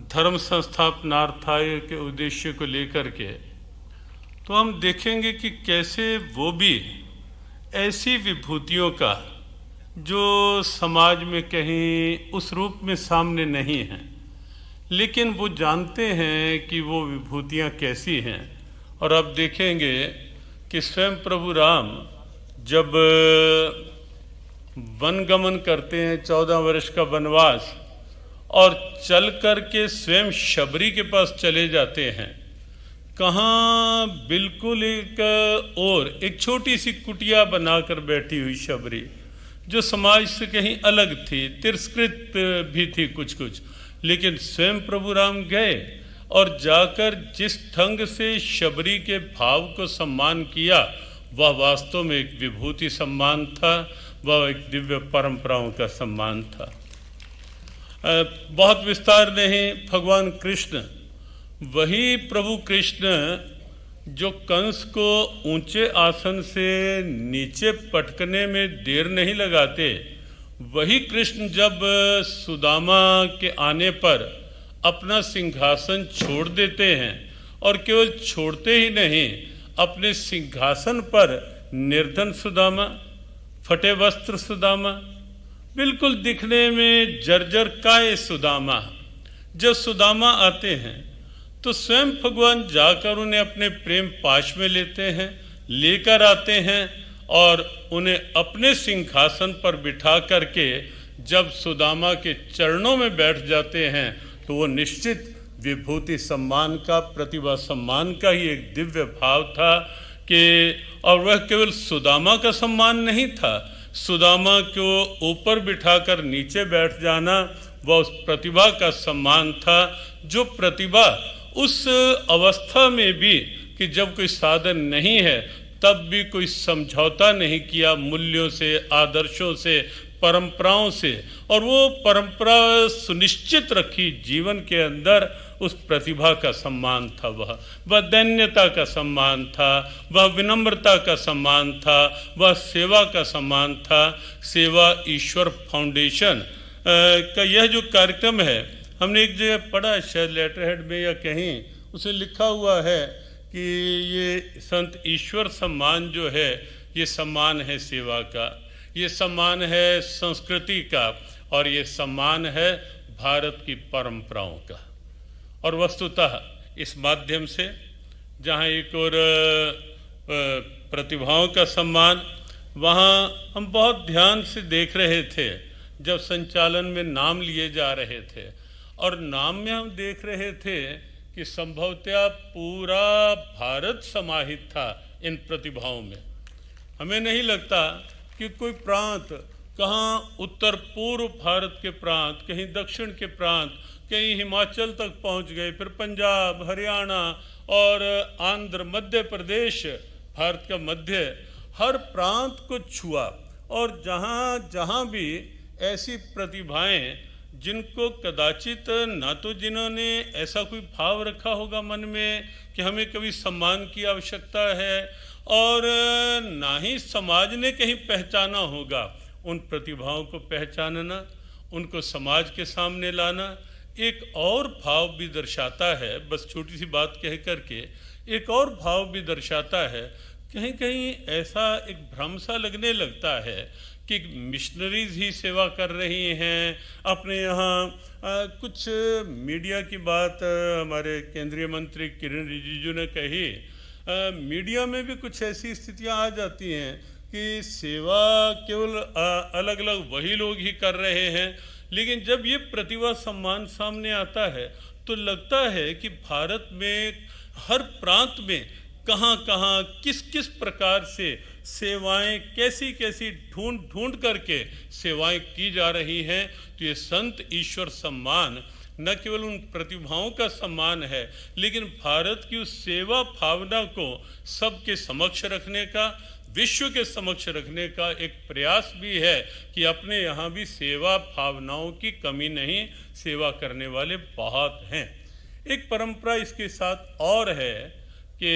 धर्म संस्थापनार्थाय के उद्देश्य को लेकर के, तो हम देखेंगे कि कैसे वो भी ऐसी विभूतियों का जो समाज में कहीं उस रूप में सामने नहीं हैं, लेकिन वो जानते हैं कि वो विभूतियाँ कैसी हैं। और अब देखेंगे कि स्वयं प्रभु राम जब वनगमन करते हैं, 14 वर्ष का वनवास, और चल कर के स्वयं शबरी के पास चले जाते हैं, कहाँ बिल्कुल एक छोटी सी कुटिया बनाकर बैठी हुई शबरी, जो समाज से कहीं अलग थी, तिरस्कृत भी थी कुछ कुछ, लेकिन स्वयं प्रभु राम गए और जाकर जिस ढंग से शबरी के भाव को सम्मान किया, वह वास्तव में एक विभूति सम्मान था, वह एक दिव्य परंपराओं का सम्मान था। बहुत विस्तार नहीं, भगवान कृष्ण, वही प्रभु कृष्ण जो कंस को ऊंचे आसन से नीचे पटकने में देर नहीं लगाते, वही कृष्ण जब सुदामा के आने पर अपना सिंहासन छोड़ देते हैं, और केवल छोड़ते ही नहीं, अपने सिंहासन पर निर्धन सुदामा, फटे वस्त्र सुदामा, बिल्कुल दिखने में जर्जर काय सुदामा, जब सुदामा आते हैं तो स्वयं भगवान जाकर उन्हें अपने प्रेम पाश में लेते हैं, लेकर आते हैं, और उन्हें अपने सिंहासन पर बिठा करके जब सुदामा के चरणों में बैठ जाते हैं, तो वो निश्चित विभूति सम्मान का, प्रतिभा सम्मान का ही एक दिव्य भाव था कि, और वह केवल सुदामा का सम्मान नहीं था, सुदामा को ऊपर बिठाकर नीचे बैठ जाना वह उस प्रतिभा का सम्मान था, जो प्रतिभा उस अवस्था में भी कि जब कोई साधन नहीं है तब भी कोई समझौता नहीं किया मूल्यों से, आदर्शों से, परंपराओं से, और वो परंपरा सुनिश्चित रखी जीवन के अंदर, उस प्रतिभा का सम्मान था, वह दैन्यता का सम्मान था, वह विनम्रता का सम्मान था, वह सेवा का सम्मान था। सेवा ईश्वर फाउंडेशन का यह जो कार्यक्रम है, हमने एक जगह पढ़ा, शायद लेटर हेड में या कहीं, उसे लिखा हुआ है कि ये संत ईश्वर सम्मान जो है, ये सम्मान है सेवा का, ये सम्मान है संस्कृति का, और ये सम्मान है भारत की परंपराओं का। और वस्तुतः इस माध्यम से जहाँ एक और प्रतिभाओं का सम्मान, वहाँ हम बहुत ध्यान से देख रहे थे जब संचालन में नाम लिए जा रहे थे, और नाम में हम देख रहे थे कि संभवतः पूरा भारत समाहित था इन प्रतिभाओं में। हमें नहीं लगता कि कोई प्रांत, कहाँ उत्तर पूर्व भारत के प्रांत, कहीं दक्षिण के प्रांत, कहीं हिमाचल तक पहुंच गए, फिर पंजाब, हरियाणा और आंध्र, मध्य प्रदेश, भारत का मध्य, हर प्रांत को छुआ। और जहाँ जहाँ भी ऐसी प्रतिभाएं जिनको कदाचित ना तो जिन्होंने ऐसा कोई भाव रखा होगा मन में कि हमें कभी सम्मान की आवश्यकता है, और ना ही समाज ने कहीं पहचाना होगा, उन प्रतिभाओं को पहचानना, उनको समाज के सामने लाना एक और भाव भी दर्शाता है। बस छोटी सी बात कह करके एक और भाव भी दर्शाता है। कहीं कहीं ऐसा एक भ्रम सा लगने लगता है कि मिशनरीज ही सेवा कर रही हैं अपने यहाँ। कुछ मीडिया की बात हमारे केंद्रीय मंत्री किरण रिजिजू ने कही, मीडिया में भी कुछ ऐसी स्थितियाँ आ जाती हैं कि सेवा केवल अलग अलग वही लोग ही कर रहे हैं, लेकिन जब ये प्रतिभा सम्मान सामने आता है तो लगता है कि भारत में हर प्रांत में कहाँ कहाँ किस किस प्रकार से सेवाएं कैसी कैसी ढूंढ करके सेवाएं की जा रही हैं। तो ये संत ईश्वर सम्मान न केवल उन प्रतिभाओं का सम्मान है, लेकिन भारत की उस सेवा भावना को सबके समक्ष रखने का, विश्व के समक्ष रखने का एक प्रयास भी है कि अपने यहाँ भी सेवा भावनाओं की कमी नहीं, सेवा करने वाले बहुत हैं। एक परंपरा इसके साथ और है कि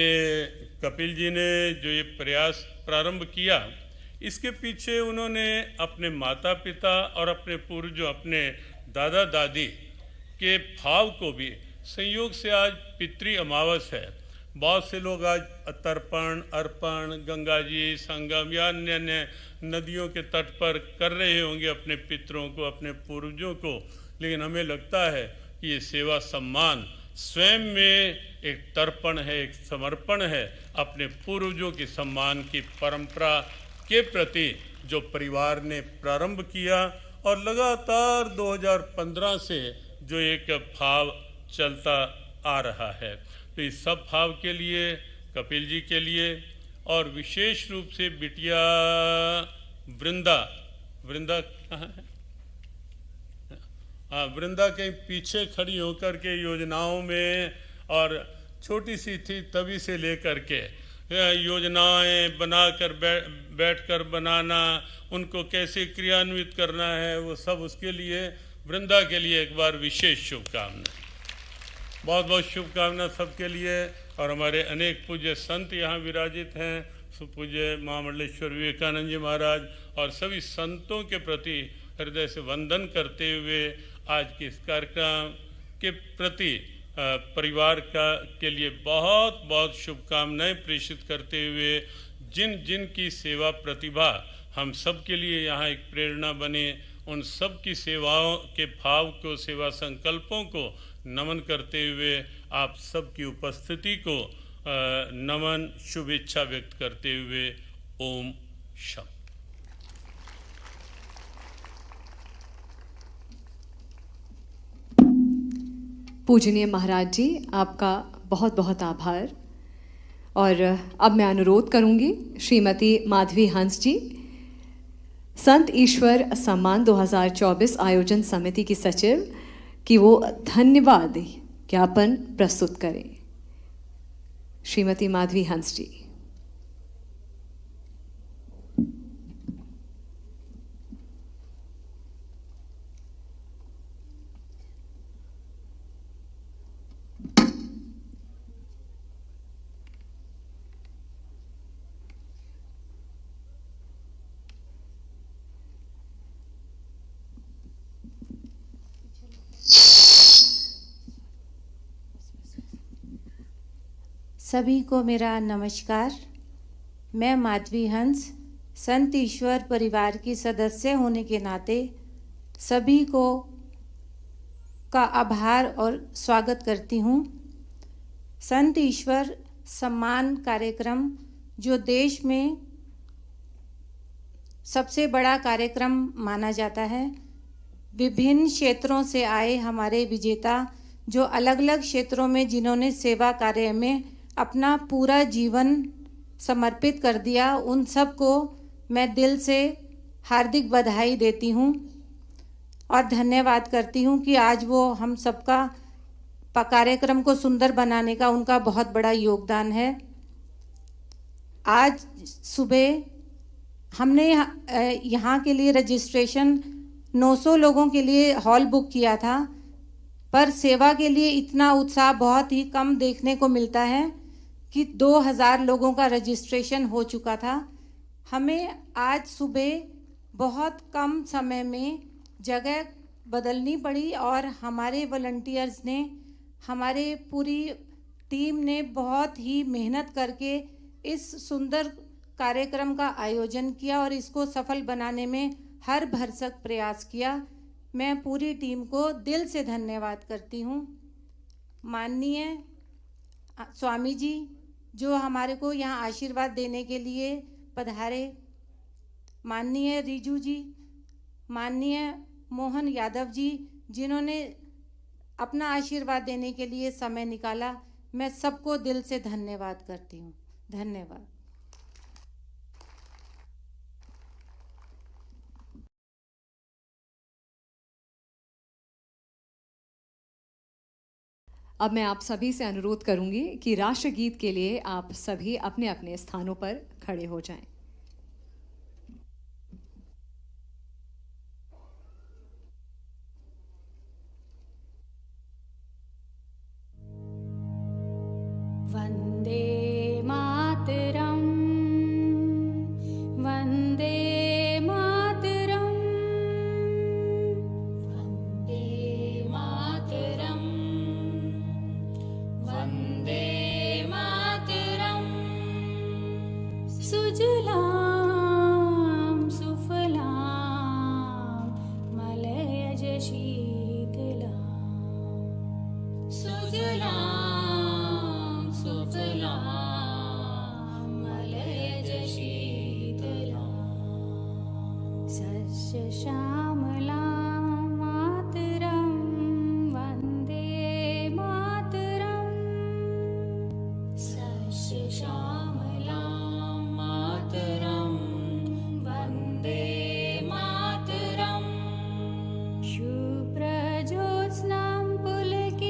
कपिल जी ने जो ये प्रयास प्रारंभ किया, इसके पीछे उन्होंने अपने माता पिता और अपने पूर्वजों, अपने दादा दादी के भाव को भी, संयोग से आज पितृ अमावस है, बहुत से लोग आज तर्पण, अर्पण, गंगा जी, संगम या अन्य अन्य नदियों के तट पर कर रहे होंगे अपने पितरों को, अपने पूर्वजों को, लेकिन हमें लगता है कि ये सेवा सम्मान स्वयं में एक तर्पण है, एक समर्पण है अपने पूर्वजों के सम्मान की परंपरा के प्रति जो परिवार ने प्रारंभ किया, और लगातार 2015 से जो एक भाव चलता आ रहा है। तो इस सब भाव के लिए, कपिल जी के लिए, और विशेष रूप से बिटिया वृंदा कहाँ है? हाँ, वृंदा के पीछे खड़ी होकर के योजनाओं में, और छोटी सी थी तभी से लेकर के योजनाएं बनाकर बैठकर बनाना, उनको कैसे क्रियान्वित करना है, वो सब उसके लिए, वृंदा के लिए एक बार विशेष शुभकामना, बहुत बहुत शुभकामना सबके लिए। और हमारे अनेक पूज्य संत यहाँ विराजित हैं, सुपूज्य महामंडलेश्वर विवेकानंद जी महाराज, और सभी संतों के प्रति हृदय से वंदन करते हुए आज के इस कार्यक्रम के प्रति परिवार के लिए बहुत बहुत शुभकामनाएं प्रेषित करते हुए, जिन जिन की सेवा प्रतिभा हम सब के लिए यहाँ एक प्रेरणा बने, उन सब की सेवाओं के भाव को, सेवा संकल्पों को नमन करते हुए आप सब की उपस्थिति को नमन, शुभेच्छा व्यक्त करते हुए ओम शम। पूजनीय महाराज जी, आपका बहुत बहुत आभार। और अब मैं अनुरोध करूंगी श्रीमती माधवी हंस जी, संत ईश्वर सम्मान 2024 आयोजन समिति की सचिव, कि वो धन्यवाद ज्ञापन प्रस्तुत करें। श्रीमती माधवी हंस जी। सभी को मेरा नमस्कार। मैं माधवी हंस संत ईश्वर परिवार की सदस्य होने के नाते सभी को का आभार और स्वागत करती हूँ। संत ईश्वर सम्मान कार्यक्रम जो देश में सबसे बड़ा कार्यक्रम माना जाता है, विभिन्न क्षेत्रों से आए हमारे विजेता जो अलग अलग क्षेत्रों में जिन्होंने सेवा कार्य में अपना पूरा जीवन समर्पित कर दिया, उन सब को मैं दिल से हार्दिक बधाई देती हूँ और धन्यवाद करती हूँ कि आज वो हम सबका कार्यक्रम को सुंदर बनाने का उनका बहुत बड़ा योगदान है। आज सुबह हमने यहाँ के लिए रजिस्ट्रेशन 900 लोगों के लिए हॉल बुक किया था, पर सेवा के लिए इतना उत्साह बहुत ही कम देखने को मिलता है कि 2000 लोगों का रजिस्ट्रेशन हो चुका था। हमें आज सुबह बहुत कम समय में जगह बदलनी पड़ी और हमारे वॉलंटियर्स ने, हमारे पूरी टीम ने बहुत ही मेहनत करके इस सुंदर कार्यक्रम का आयोजन किया और इसको सफल बनाने में हर भरसक प्रयास किया। मैं पूरी टीम को दिल से धन्यवाद करती हूँ। माननीय स्वामी जी जो हमारे को यहाँ आशीर्वाद देने के लिए पधारे, माननीय रिजू जी, माननीय मोहन यादव जी जिन्होंने अपना आशीर्वाद देने के लिए समय निकाला, मैं सबको दिल से धन्यवाद करती हूँ। धन्यवाद। अब मैं आप सभी से अनुरोध करूंगी कि राष्ट्रगीत के लिए आप सभी अपने अपने स्थानों पर खड़े हो जाएं। वंदे मातरम, वंदे मातरम, वंदे मातरम, वंदे मातरम। सुजलां सुफलां मलयज शीतलां, सुजलां मलयज शीतलां, सस्य श्यामलां मातरं वन्दे मातरं, सस्य श्यामलां मातरं वन्दे मातरं। शुभ्रज्योत्स्नां पुलकितयामिनीं,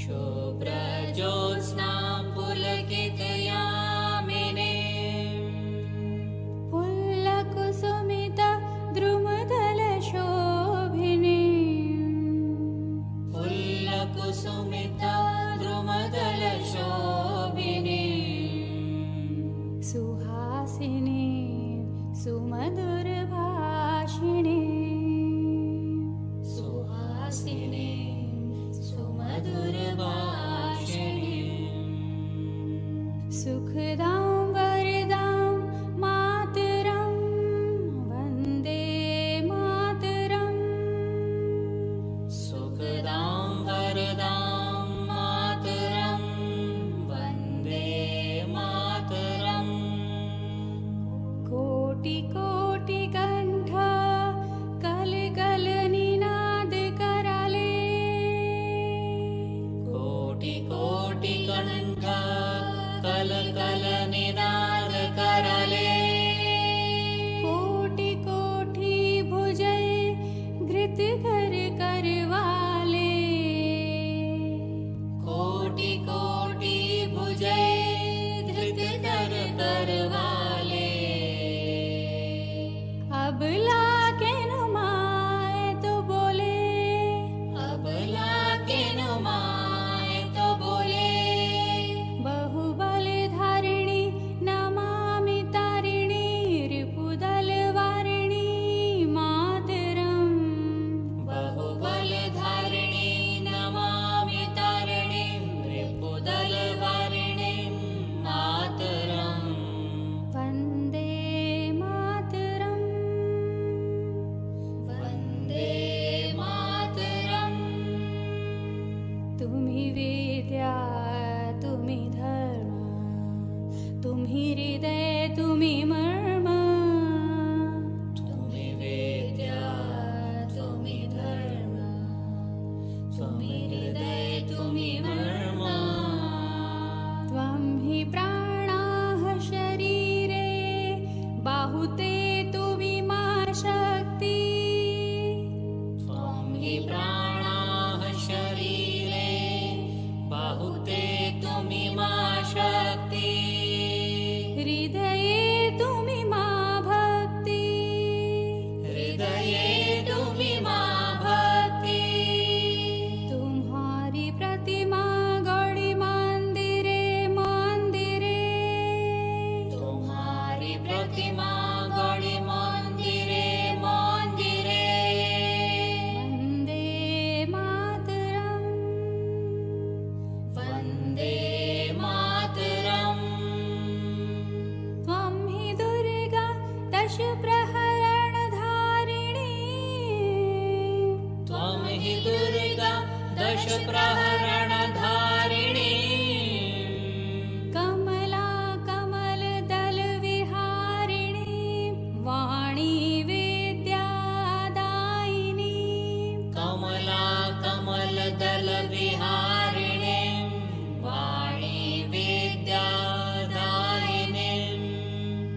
शुभ्रज्योत्स्नां पुलकितयामिनीं, पुल्लकुसुमिता द्रुमदलशोभिनीं, पुल्लकुसुमिता द्रुमदलशोभिनीं, सुहासिनीं सुमधुरभाषिणीं, सुहासिनीं सुमधुरभाषिणीं, सुखदां वरदां मातरं वन्दे मातरं, सुखदां वरदां मातरं वन्दे मातरं। कोटि कोटि कंठ कल कल निनाद कराले, कोटि कोटि कंठ कल कल निनाद कराले, कोटि कोटि भुजय घृत कर करवाले, कोटि कोटि भुजय धृत कर करवाले। अब लाके नुमाए तो बोले, अब लाके नुमाए तो बोले, बहुबल धारिणी तुम्ही मा शक्ती हृदये तुम्ही मा भक्ती हृदये तुम्ही मा भक्ती तुम्हारी प्रतिमा गौड़ी मंदिरे मंदिरे तुम्हारी प्रतिमा गौड़ी मंदिरे मंदिरे वन्दे मातरम् त्वं हि दुर्गा दशप्रहरणधारिणी त्वं हि दुर्गा दशप्रहरणधारिणी कमला कमलदलविहारिणी वाणी विद्यादायिनी कमला कमलदलविहारिणी वाणी विद्यादायिनी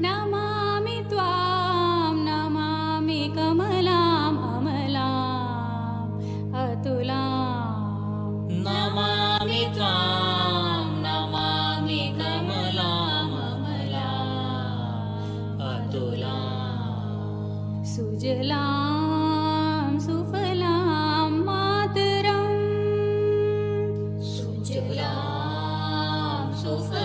नमामि त्वां नमामि कमलाम् अमलाम् अतुलाम् नमामि त्वां नमामि कमलाम् अमलाम् अतुलाम् सुजलां सुफलां मातरम् सुजलां सुफलां